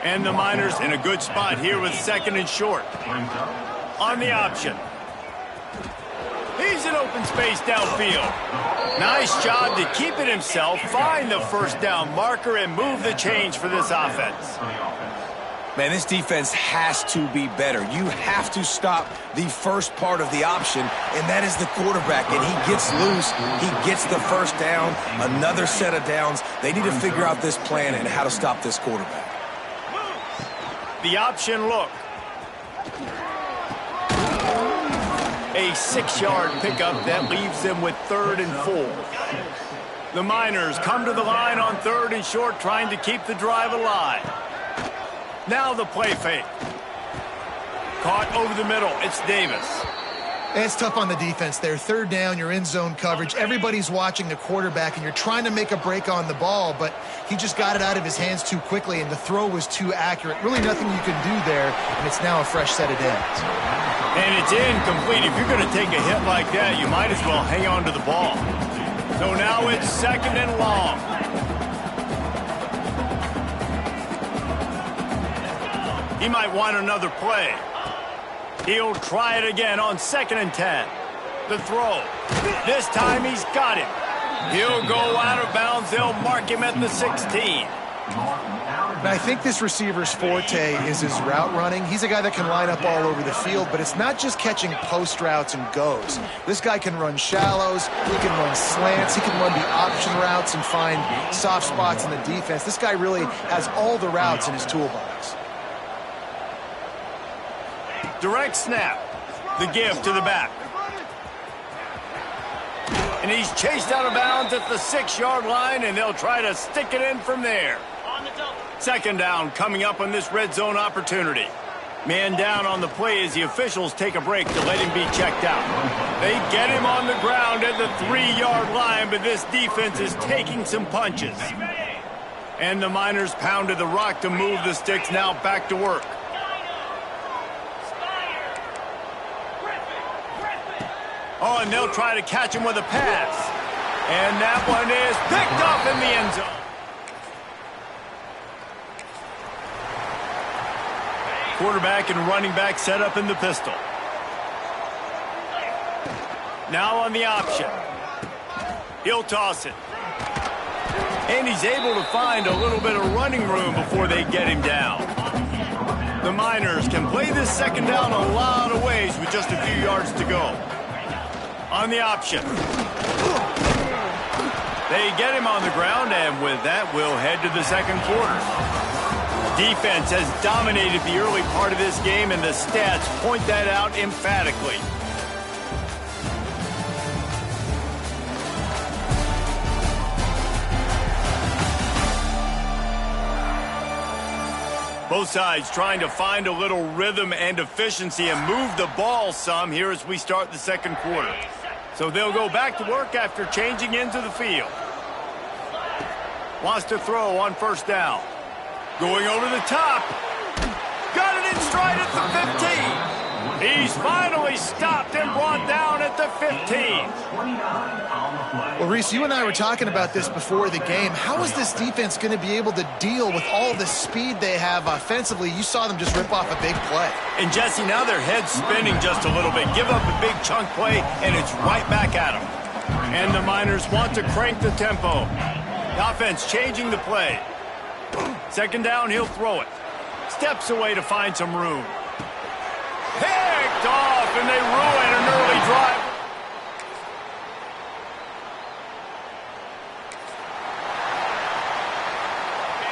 And the Miners in a good spot here with 2nd and short. On the option. He's in open space downfield. Nice job to keep it himself, find the 1st down marker, and move the change for this offense. Man, this defense has to be better. You have to stop the first part of the option, and that is the quarterback. And he gets loose. He gets the 1st down, another set of downs. They need to figure out this plan and how to stop this quarterback. The option look. A 6-yard pickup that leaves them with 3rd and 4. The Miners come to the line on 3rd and short, trying to keep the drive alive. Now the play fake. Caught over the middle. It's Davis. It's tough on the defense there. 3rd down, you're in zone coverage. Everybody's watching the quarterback, and you're trying to make a break on the ball, but he just got it out of his hands too quickly, and the throw was too accurate. Really nothing you can do there, and it's now a fresh set of downs. And it's incomplete. If you're going to take a hit like that, you might as well hang on to the ball. So now it's 2nd and long. He might want another play. He'll try it again on 2nd and 10. The throw. This time he's got it. He'll go out of bounds. They'll mark him at the 16. And I think this receiver's forte is his route running. He's a guy that can line up all over the field, but it's not just catching post routes and goes. This guy can run shallows, he can run slants, he can run the option routes and find soft spots in the defense. This guy really has all the routes in his toolbox. Direct snap. The give to the back. And he's chased out of bounds at the 6-yard line, and they'll try to stick it in from there. 2nd down coming up on this red zone opportunity. Man down on the play as the officials take a break to let him be checked out. They get him on the ground at the 3-yard line, but this defense is taking some punches. And the Miners pounded the rock to move the sticks, now back to work. Oh, and they'll try to catch him with a pass. And that one is picked up in the end zone. Quarterback and running back set up in the pistol. Now on the option. He'll toss it. And he's able to find a little bit of running room before they get him down. The Miners can play this 2nd down a lot of ways with just a few yards to go. On the option. They get him on the ground, and with that, we'll head to the 2nd quarter. Defense has dominated the early part of this game, and the stats point that out emphatically. Both sides trying to find a little rhythm and efficiency and move the ball some here as we start the second quarter. So they'll go back to work after changing into the field. Wants to throw on first down. Going over the top. Got it in stride at the 15. He's finally stopped and brought down at the 15. Well, Reese, you and I were talking about this before the game. How is this defense going to be able to deal with all the speed they have offensively? You saw them just rip off a big play. And, Jesse, now their head's spinning just a little bit. Give up a big chunk play, and it's right back at them. And the Miners want to crank the tempo. The offense changing the play. Second down, he'll throw it. Steps away to find some room. Picked off, and they ruin an early drive.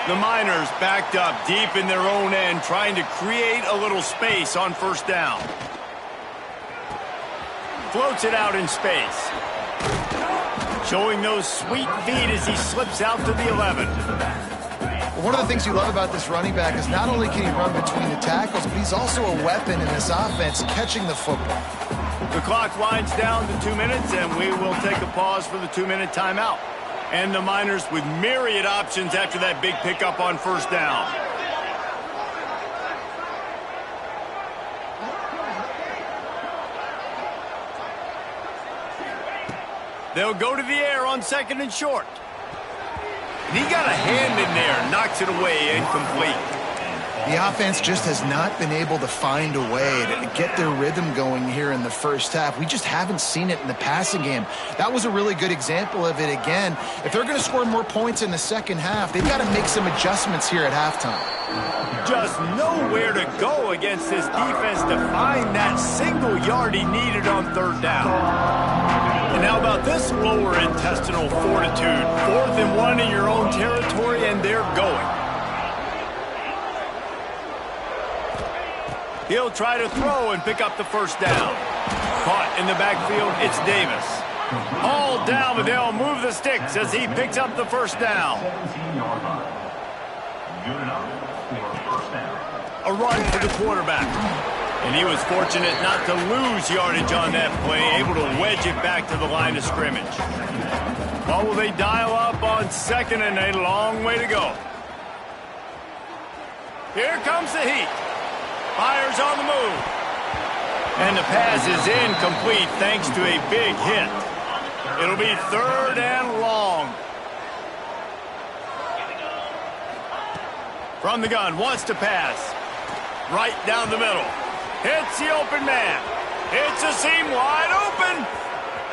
The Miners backed up deep in their own end, trying to create a little space on first down. Floats it out in space. Showing those sweet feet as he slips out to the 11. One of the things you love about this running back is not only can he run between the tackles, but he's also a weapon in this offense catching the football. The clock winds down to 2 minutes, and we will take a pause for the 2-minute timeout. And the Miners with myriad options after that big pickup on first down. They'll go to the air on second and short. And he got a hand in there, knocks it away, incomplete. The offense just has not been able to find a way to get their rhythm going here in the first half. We just haven't seen it in the passing game. That was a really good example of it again. If they're going to score more points in the second half, they've got to make some adjustments here at halftime. Just nowhere to go against this defense to find that single yard he needed on third down. And how about this lower intestinal fortitude? 4th and 1 in your own territory, and they're going. He'll try to throw and pick up the first down. Caught in the backfield, it's Davis. All down, but they'll move the sticks as he picks up the first down. A run for the quarterback. And he was fortunate not to lose yardage on that play, able to wedge it back to the line of scrimmage. Well, will they dial up on second and a long way to go? Here comes the heat. Fires on the move. And the pass is incomplete thanks to a big hit. It'll be 3rd and long. From the gun, wants to pass. Right down the middle. Hits the open man. Hits a seam wide open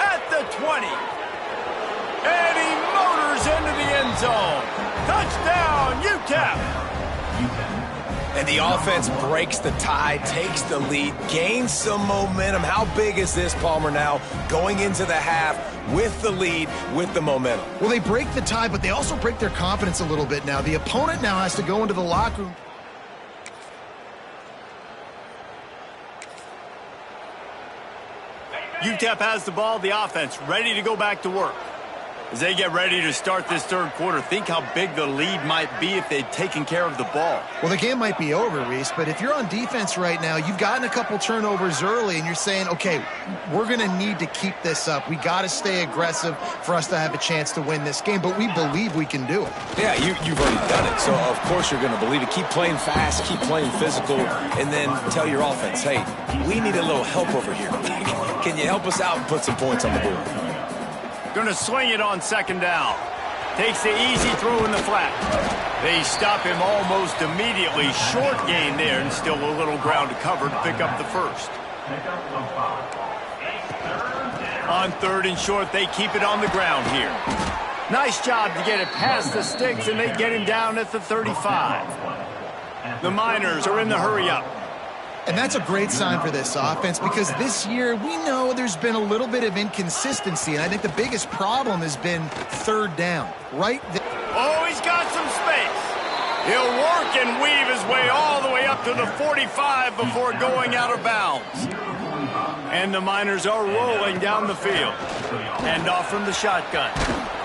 at the 20. And he motors into the end zone. Touchdown, UTEP. And the offense breaks the tie, takes the lead, gains some momentum. How big is this, Palmer, now going into the half with the lead, with the momentum? Well, they break the tie, but they also break their confidence a little bit now. The opponent now has to go into the locker room. UTEP has the ball, the offense ready to go back to work. As they get ready to start this third quarter, think how big the lead might be if they'd taken care of the ball. Well, the game might be over, Reese, but if you're on defense right now, you've gotten a couple turnovers early, and you're saying, okay, we're going to need to keep this up. We got to stay aggressive for us to have a chance to win this game, but we believe we can do it. Yeah, you've already done it, so of course you're going to believe it. Keep playing fast, keep playing physical, and then tell your offense, hey, we need a little help over here. Can you help us out and put some points on the board? Going to swing it on second down. Takes the easy throw in the flat. They stop him almost immediately. Short gain there, and still a little ground to cover to pick up the first. On 3rd and short, they keep it on the ground here. Nice job to get it past the sticks, and they get him down at the 35. The Miners are in the hurry-up. And that's a great sign for this offense because this year we know there's been a little bit of inconsistency, and I think the biggest problem has been 3rd down. Right there. Oh, he's got some space. He'll work and weave his way all the way up to the 45 before going out of bounds. And the Miners are rolling down the field. And off from the shotgun.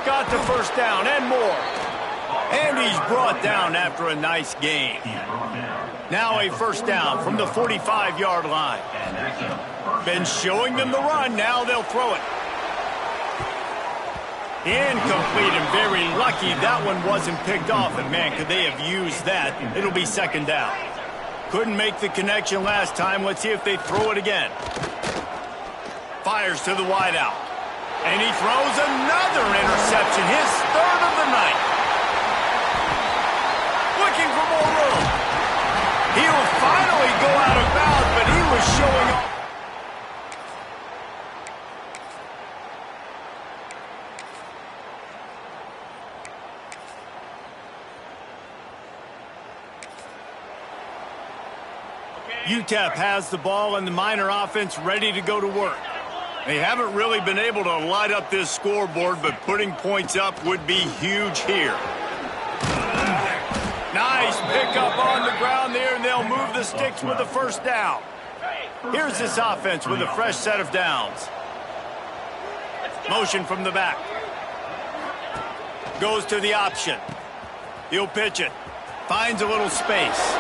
Got the first down and more. And he's brought down after a nice gain. Now a first down from the 45-yard line. Been showing them the run. Now they'll throw it. Incomplete, and very lucky that one wasn't picked off. And, man, could they have used that? It'll be second down. Couldn't make the connection last time. Let's see if they throw it again. Fires to the wideout. And he throws another interception, his third of the night. Looking for more room. He'll finally go out of bounds, but he was showing off. UTEP has the ball and the Miner offense ready to go to work. They haven't really been able to light up this scoreboard, but putting points up would be huge here. Nice pickup on the ground there, and they'll move the sticks with the first down. Here's this offense with a fresh set of downs. Motion from the back. Goes to the option. He'll pitch it. Finds a little space.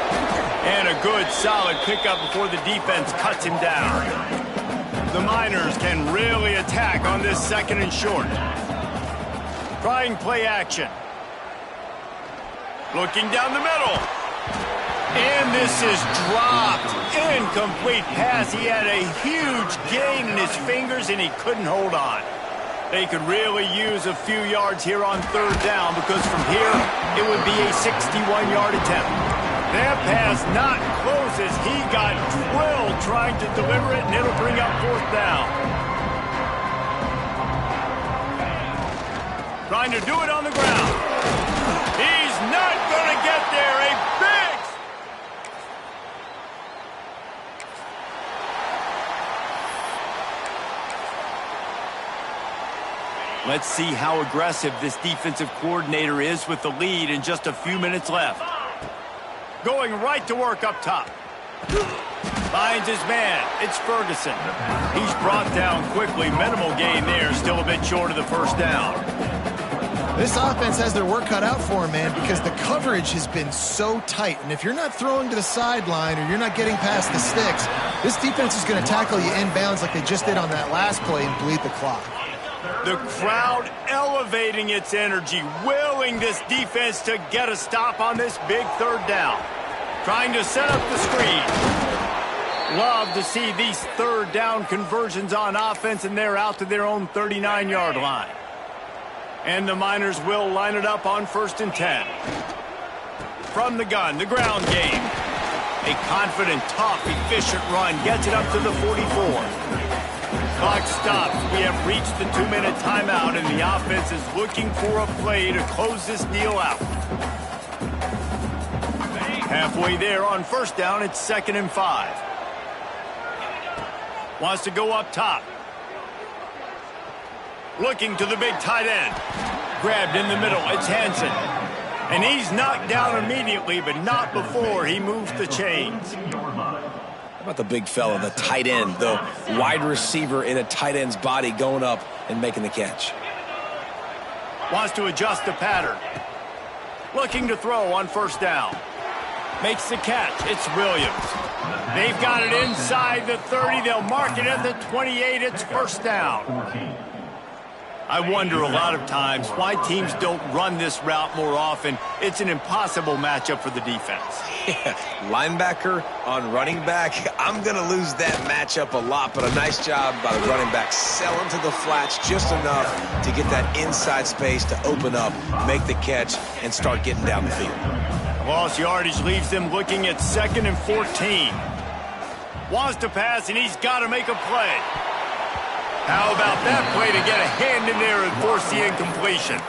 And a good, solid pickup before the defense cuts him down. The Miners can really attack on this second and short. Trying play action. Looking down the middle. And this is dropped. Incomplete pass. He had a huge gain in his fingers, and he couldn't hold on. They could really use a few yards here on third down, because from here, it would be a 61-yard attempt. That pass not close as he got drilled trying to deliver it, and it'll bring up fourth down. Trying to do it on the ground. He's not going to get there. A big... Let's see how aggressive this defensive coordinator is with the lead and just a few minutes left. Going right to work up top. Finds his man. It's Ferguson. He's brought down quickly. Minimal gain there. Still a bit short of the first down. This offense has their work cut out for them, man, because the coverage has been so tight. And if you're not throwing to the sideline or you're not getting past the sticks, this defense is going to tackle you inbounds like they just did on that last play and bleed the clock. The crowd elevating its energy, willing this defense to get a stop on this big third down. Trying to set up the screen. Love to see these third down conversions on offense, and they're out to their own 39-yard line. And the Miners will line it up on 1st and 10. From the gun, the ground game. A confident, tough, efficient run gets it up to the 44. Clock stops. We have reached the 2-minute timeout, and the offense is looking for a play to close this deal out. Halfway there on first down, it's 2nd and 5. Wants to go up top. Looking to the big tight end. Grabbed in the middle. It's Hansen. And he's knocked down immediately, but not before he moves the chains. How about the big fella, the tight end, the wide receiver in a tight end's body going up and making the catch? Wants to adjust the pattern. Looking to throw on first down. Makes the catch. It's Williams. They've got it inside the 30. They'll mark it at the 28. It's first down. I wonder a lot of times why teams don't run this route more often. It's an impossible matchup for the defense. Yeah, linebacker on running back. I'm going to lose that matchup a lot, but a nice job by the running back selling to the flats just enough to get that inside space to open up, make the catch, and start getting down the field. Lost yardage leaves them looking at 2nd and 14. Wants to pass, and he's got to make a play. How about that play to get a hand in there and force the incompletion?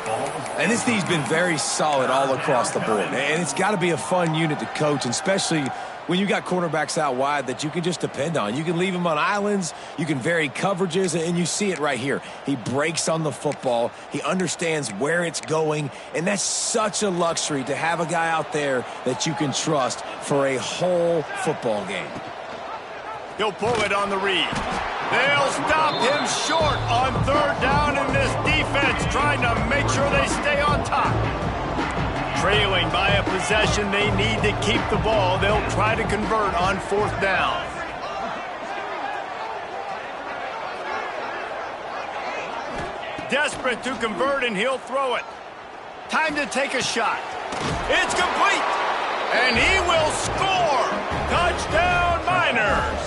And this team's been very solid all across the board. And it's got to be a fun unit to coach, and especially when you got cornerbacks out wide that you can just depend on. You can leave them on islands, you can vary coverages, and you see it right here. He breaks on the football, he understands where it's going, and that's such a luxury to have a guy out there that you can trust for a whole football game. He'll pull it on the read. They'll stop him short on third down, and this defense trying to make sure they stay on top. possession. They need to keep the ball. They'll try to convert on 4th down. Desperate to convert, and he'll throw it. Time to take a shot. It's complete. And he will score. Touchdown, Miners.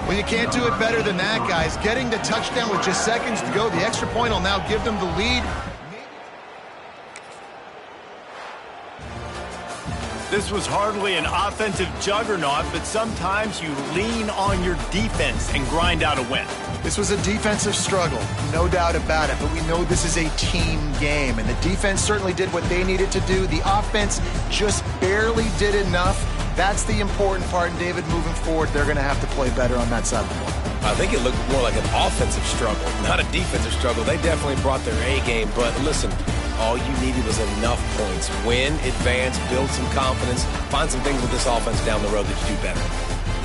Well, you can't do it better than that, guys. Getting the touchdown with just seconds to go. The extra point will now give them the lead. This was hardly an offensive juggernaut, but sometimes you lean on your defense and grind out a win. This was a defensive struggle, no doubt about it, but we know this is a team game, and the defense certainly did what they needed to do. The offense just barely did enough. That's the important part, and David, moving forward, they're going to have to play better on that side of the ball. I think it looked more like an offensive struggle, not a defensive struggle. They definitely brought their A game, but listen, all you needed was enough points. Win, advance, build some confidence, find some things with this offense down the road that you do better.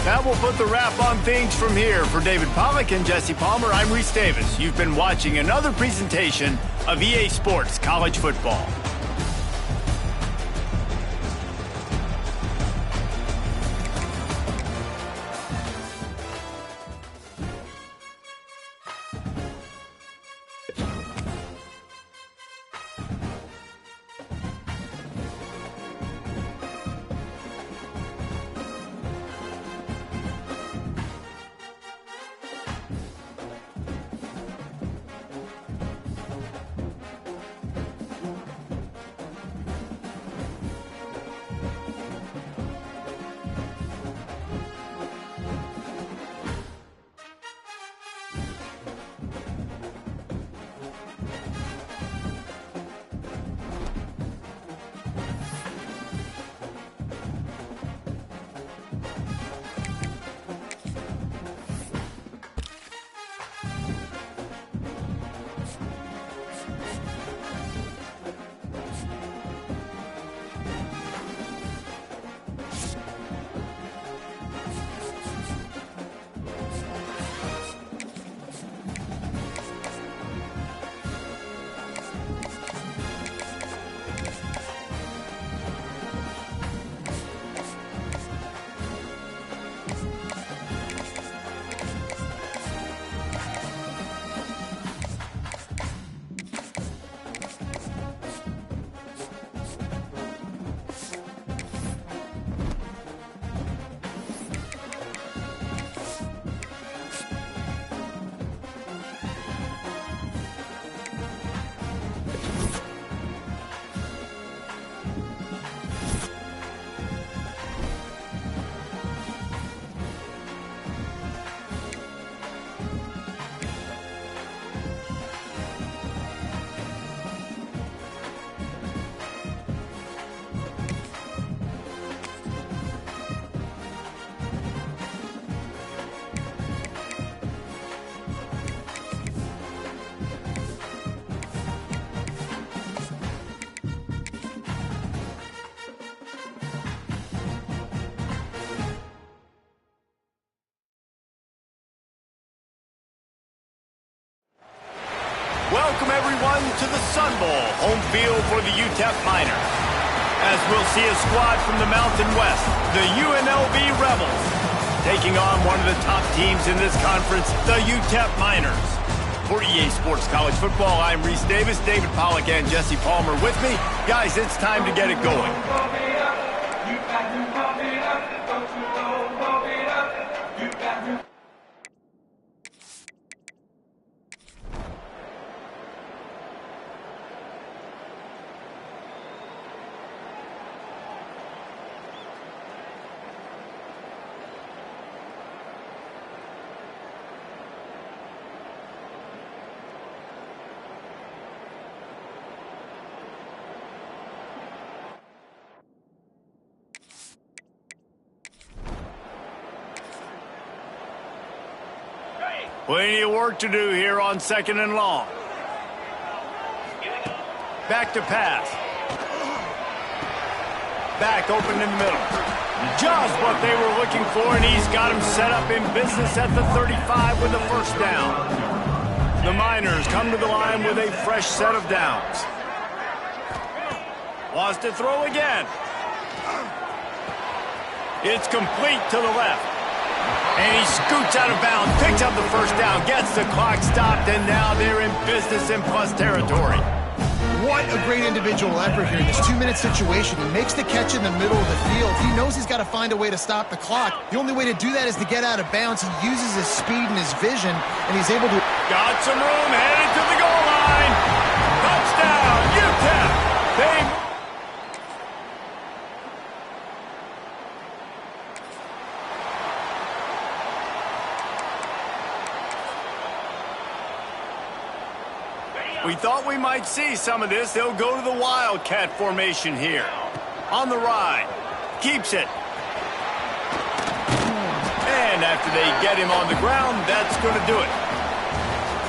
That will put the wrap on things from here. For David Pollack and Jesse Palmer, I'm Reese Davis. You've been watching another presentation of EA Sports College Football. Welcome, everyone, to the Sun Bowl, home field for the UTEP Miners. As we'll see a squad from the Mountain West, the UNLV Rebels, taking on one of the top teams in this conference, the UTEP Miners. For EA Sports College Football, I'm Reese Davis, David Pollack, and Jesse Palmer with me. Guys, it's time to get it going. Plenty of work to do here on 2nd and long. Back to pass. Back open in the middle. Just what they were looking for, and he's got him set up in business at the 35 with the first down. The Miners come to the line with a fresh set of downs. Wants to throw again. It's complete to the left. And he scoots out of bounds, picks up the first down, gets the clock stopped, and now they're in business in plus territory. What a great individual effort here in this 2-minute situation. He makes the catch in the middle of the field. He knows he's got to find a way to stop the clock. The only way to do that is to get out of bounds. He uses his speed and his vision, and he's able to... Got some room, headed to the goal line. Touchdown, UTEP. They... We thought we might see some of this. They'll go to the Wildcat formation here. On the ride. Keeps it. And after they get him on the ground, that's going to do it.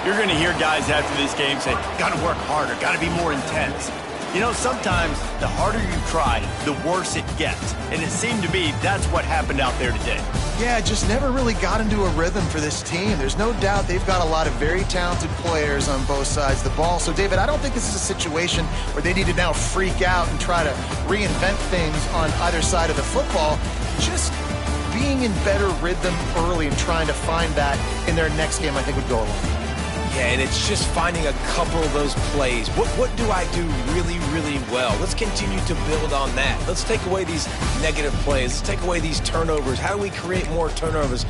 You're going to hear guys after this game say, got to work harder, got to be more intense. You know, sometimes the harder you try, the worse it gets. And it seemed to me that's what happened out there today. Yeah, just never really got into a rhythm for this team. There's no doubt they've got a lot of very talented players on both sides of the ball. So, David, I don't think this is a situation where they need to now freak out and try to reinvent things on either side of the football. Just being in better rhythm early and trying to find that in their next game, I think, would go a long way. Yeah, and it's just finding a couple of those plays. What do I do really, really well? Let's continue to build on that. Let's take away these negative plays. Let's take away these turnovers. How do we create more turnovers?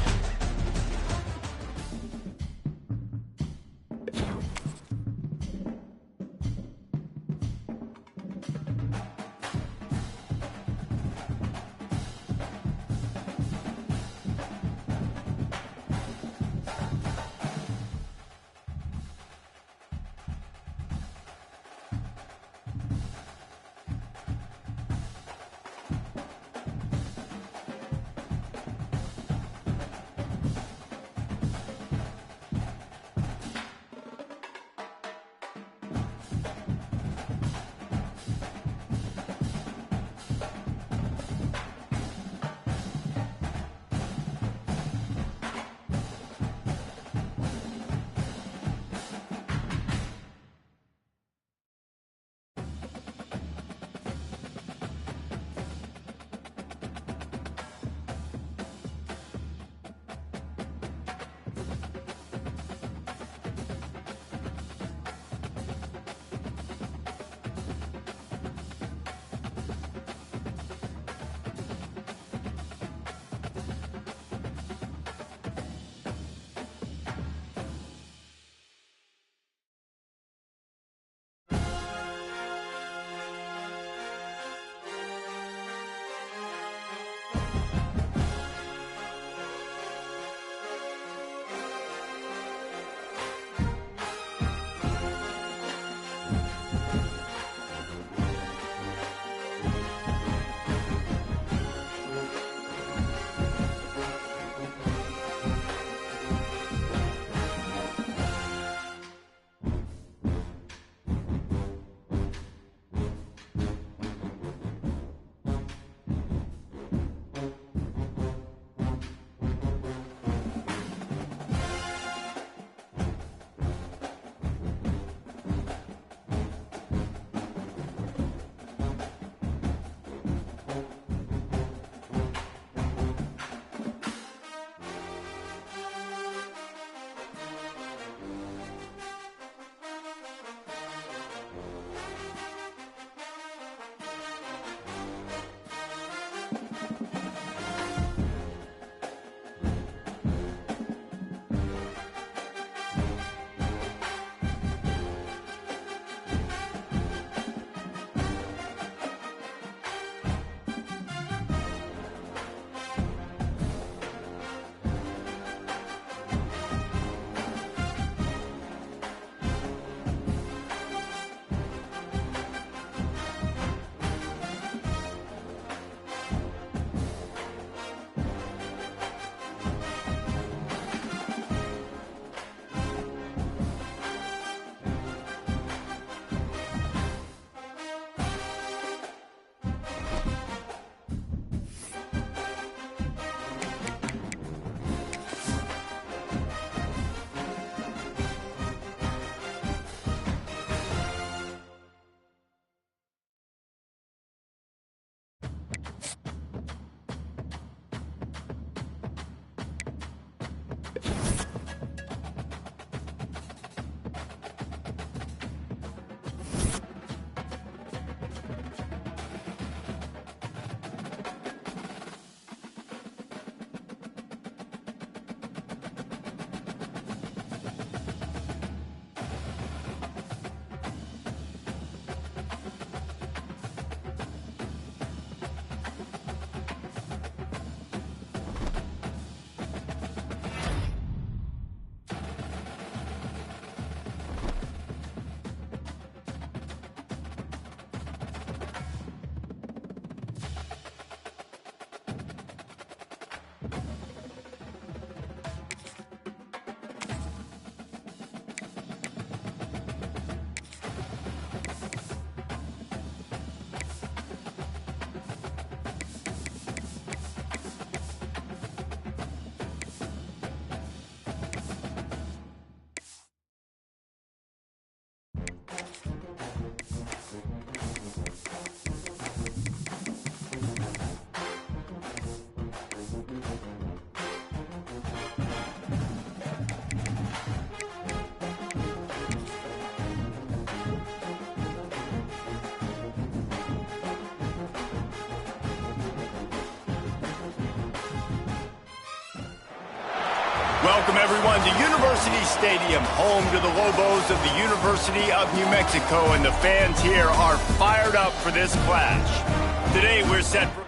Welcome, everyone, to University Stadium, home to the Lobos of the University of New Mexico, and the fans here are fired up for this clash. Today, we're set for...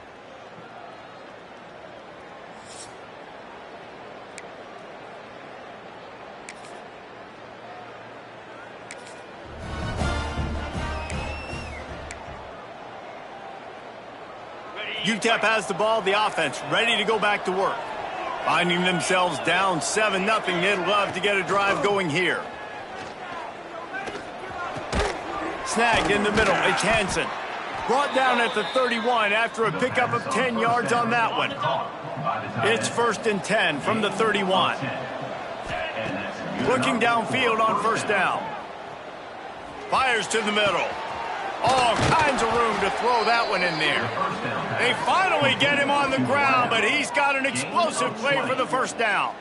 UTEP has the ball, the offense ready to go back to work. Finding themselves down 7-0, they'd love to get a drive going here. Snagged in the middle, it's Hansen. Brought down at the 31 after a pickup of 10 yards on that one. It's 1st and 10 from the 31. Looking downfield on first down. Fires to the middle. All kinds of room to throw that one in there. They finally get him on the ground, but he's got an explosive play for the first down.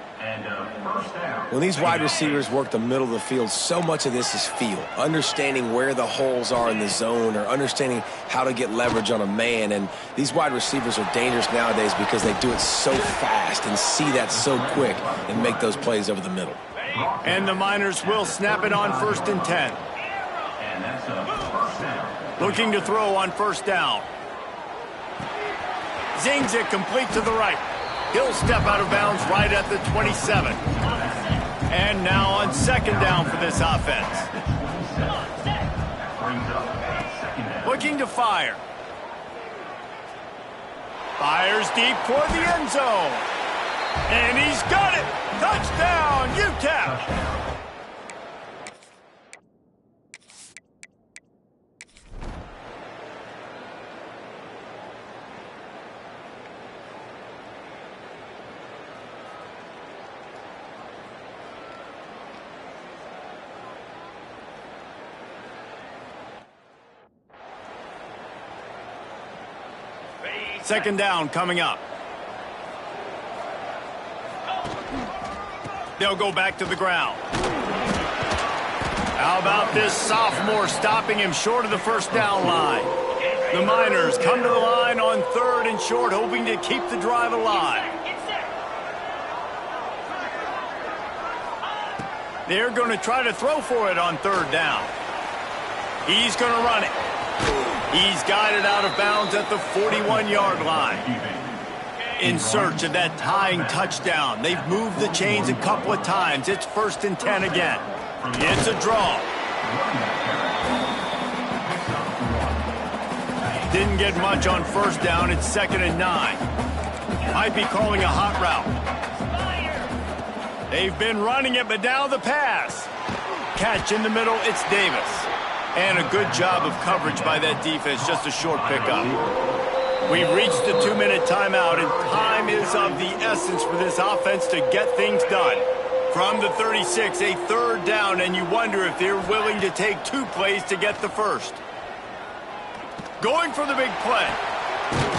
When these wide receivers work the middle of the field, so much of this is feel. Understanding where the holes are in the zone or understanding how to get leverage on a man. And these wide receivers are dangerous nowadays because they do it so fast and see that so quick and make those plays over the middle. And the Miners will snap it on 1st and 10. Looking to throw on first down. Zings it complete to the right. He'll step out of bounds right at the 27. And now on 2nd down for this offense. Looking to fire. Fires deep toward the end zone. And he's got it. Touchdown, UTEP. Second down coming up. They'll go back to the ground. How about this sophomore stopping him short of the first down line? The Miners come to the line on 3rd and short, hoping to keep the drive alive. They're going to try to throw for it on 3rd down. He's going to run it. He's guided out of bounds at the 41-yard line. In search of that tying touchdown. They've moved the chains a couple of times. It's 1st and 10 again. It's a draw. Didn't get much on first down. It's 2nd and 9. Might be calling a hot route. They've been running it, but now the pass. Catch in the middle, it's Davis. And a good job of coverage by that defense, just a short pickup. We've reached the 2-minute timeout, and time is of the essence for this offense to get things done. From the 36, a 3rd down, and you wonder if they're willing to take 2 plays to get the first. Going for the big play.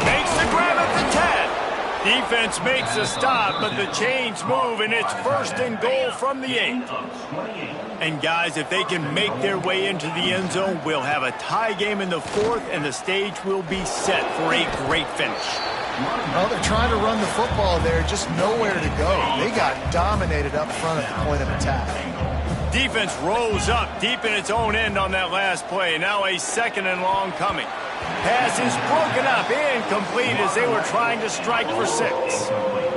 Makes the grab at the 10. Defense makes a stop, but the chains move, and it's 1st and goal from the 8. And, guys, if they can make their way into the end zone, we'll have a tie game in the 4th, and the stage will be set for a great finish. Well, they're trying to run the football there, just nowhere to go. They got dominated up front at the point of attack. Defense rolls up deep in its own end on that last play. Now a 2nd and long coming. Pass is broken up, incomplete as they were trying to strike for 6.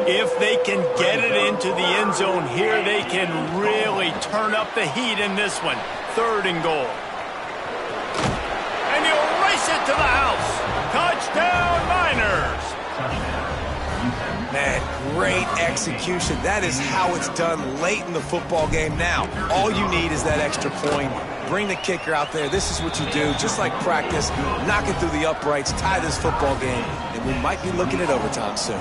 If they can get it into the end zone here, they can really turn up the heat in this one. 3rd and goal. And he'll race it to the house. Touchdown, Niners. Man, great execution. That is how it's done late in the football game now. All you need is that extra point. Bring the kicker out there. This is what you do. Just like practice, knock it through the uprights, tie this football game, and we might be looking at overtime soon.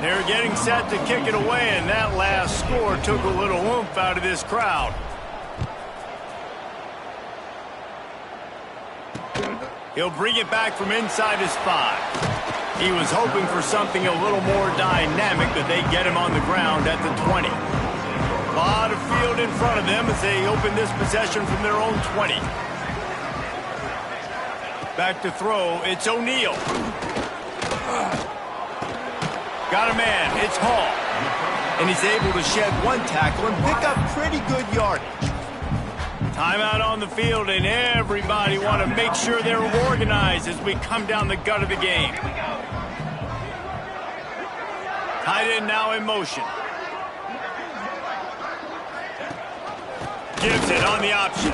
They're getting set to kick it away, and that last score took a little oomph out of this crowd. He'll bring it back from inside his 5. He was hoping for something a little more dynamic, but they get him on the ground at the 20. A lot of field in front of them as they open this possession from their own 20. Back to throw, it's O'Neal. Got a man, it's Hall. And he's able to shed 1 tackle and pick up pretty good yardage. Timeout on the field, and everybody want to make sure they're organized as we come down the gut of the game. Tight end now in motion. Gives it on the option.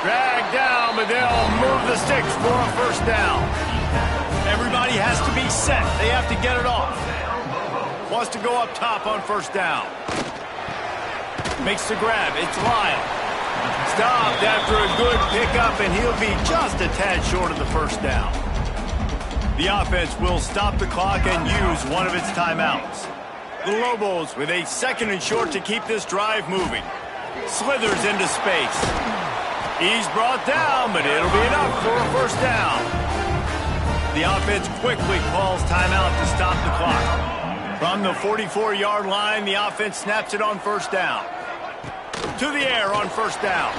Dragged down, but they'll move the sticks for a 1st down. Everybody has to be set. They have to get it off. Wants to go up top on 1st down. Makes the grab. It's Lyle. Stopped after a good pickup, and he'll be just a tad short of the 1st down. The offense will stop the clock and use one of its timeouts. The Lobos with a 2nd and short to keep this drive moving. Slithers into space. He's brought down, but it'll be enough for a 1st down. The offense quickly calls timeout to stop the clock. From the 44-yard line, the offense snaps it on 1st down. To the air on 1st down.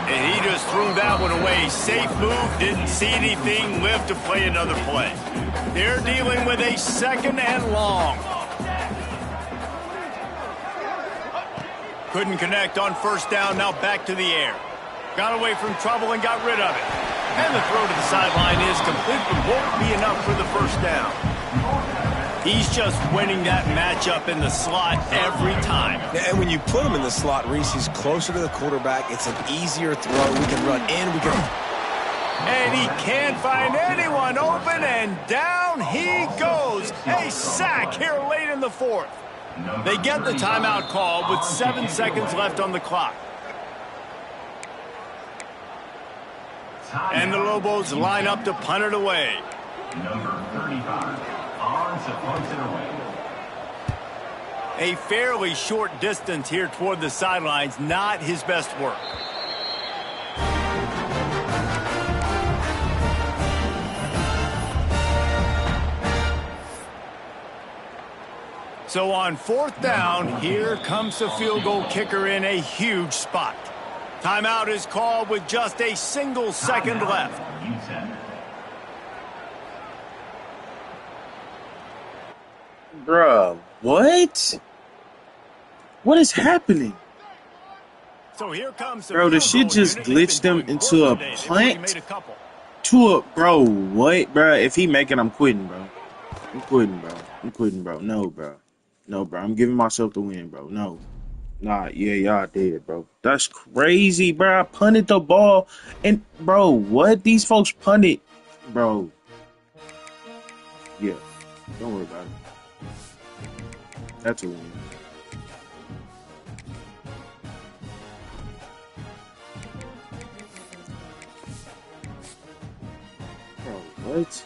And he just threw that one away. Safe move, didn't see anything, lived to play another play. They're dealing with a 2nd and long. Couldn't connect on 1st down, now back to the air. Got away from trouble and got rid of it. And the throw to the sideline is complete, but won't be enough for the 1st down. He's just winning that matchup in the slot every time. Yeah, and when you put him in the slot, Reese, he's closer to the quarterback. It's an easier throw. We can run in, we can... And he can't find anyone open, and down he goes. A sack here late in the 4th. They get the timeout call with 7 seconds left on the clock. And the Lobos line up to punt it away. Number 35, on to punt it away. A fairly short distance here toward the sidelines, not his best work. So on 4th down, here comes the field goal kicker in a huge spot. Timeout is called with just a single second left. Bruh, what? What is happening? So here comes the Bro, the shit just glitched them into a punt. To a, bro, what, bro? If he make it, I'm quitting, bro. I'm quitting, bro. I'm quitting, bro. No, bro. No, bro. I'm giving myself the win, bro. No. Nah, yeah, y'all did, bro. That's crazy, bro. I punted the ball. And, bro, what? These folks punted. Bro. Yeah. Don't worry about it. That's a win. Bro, what?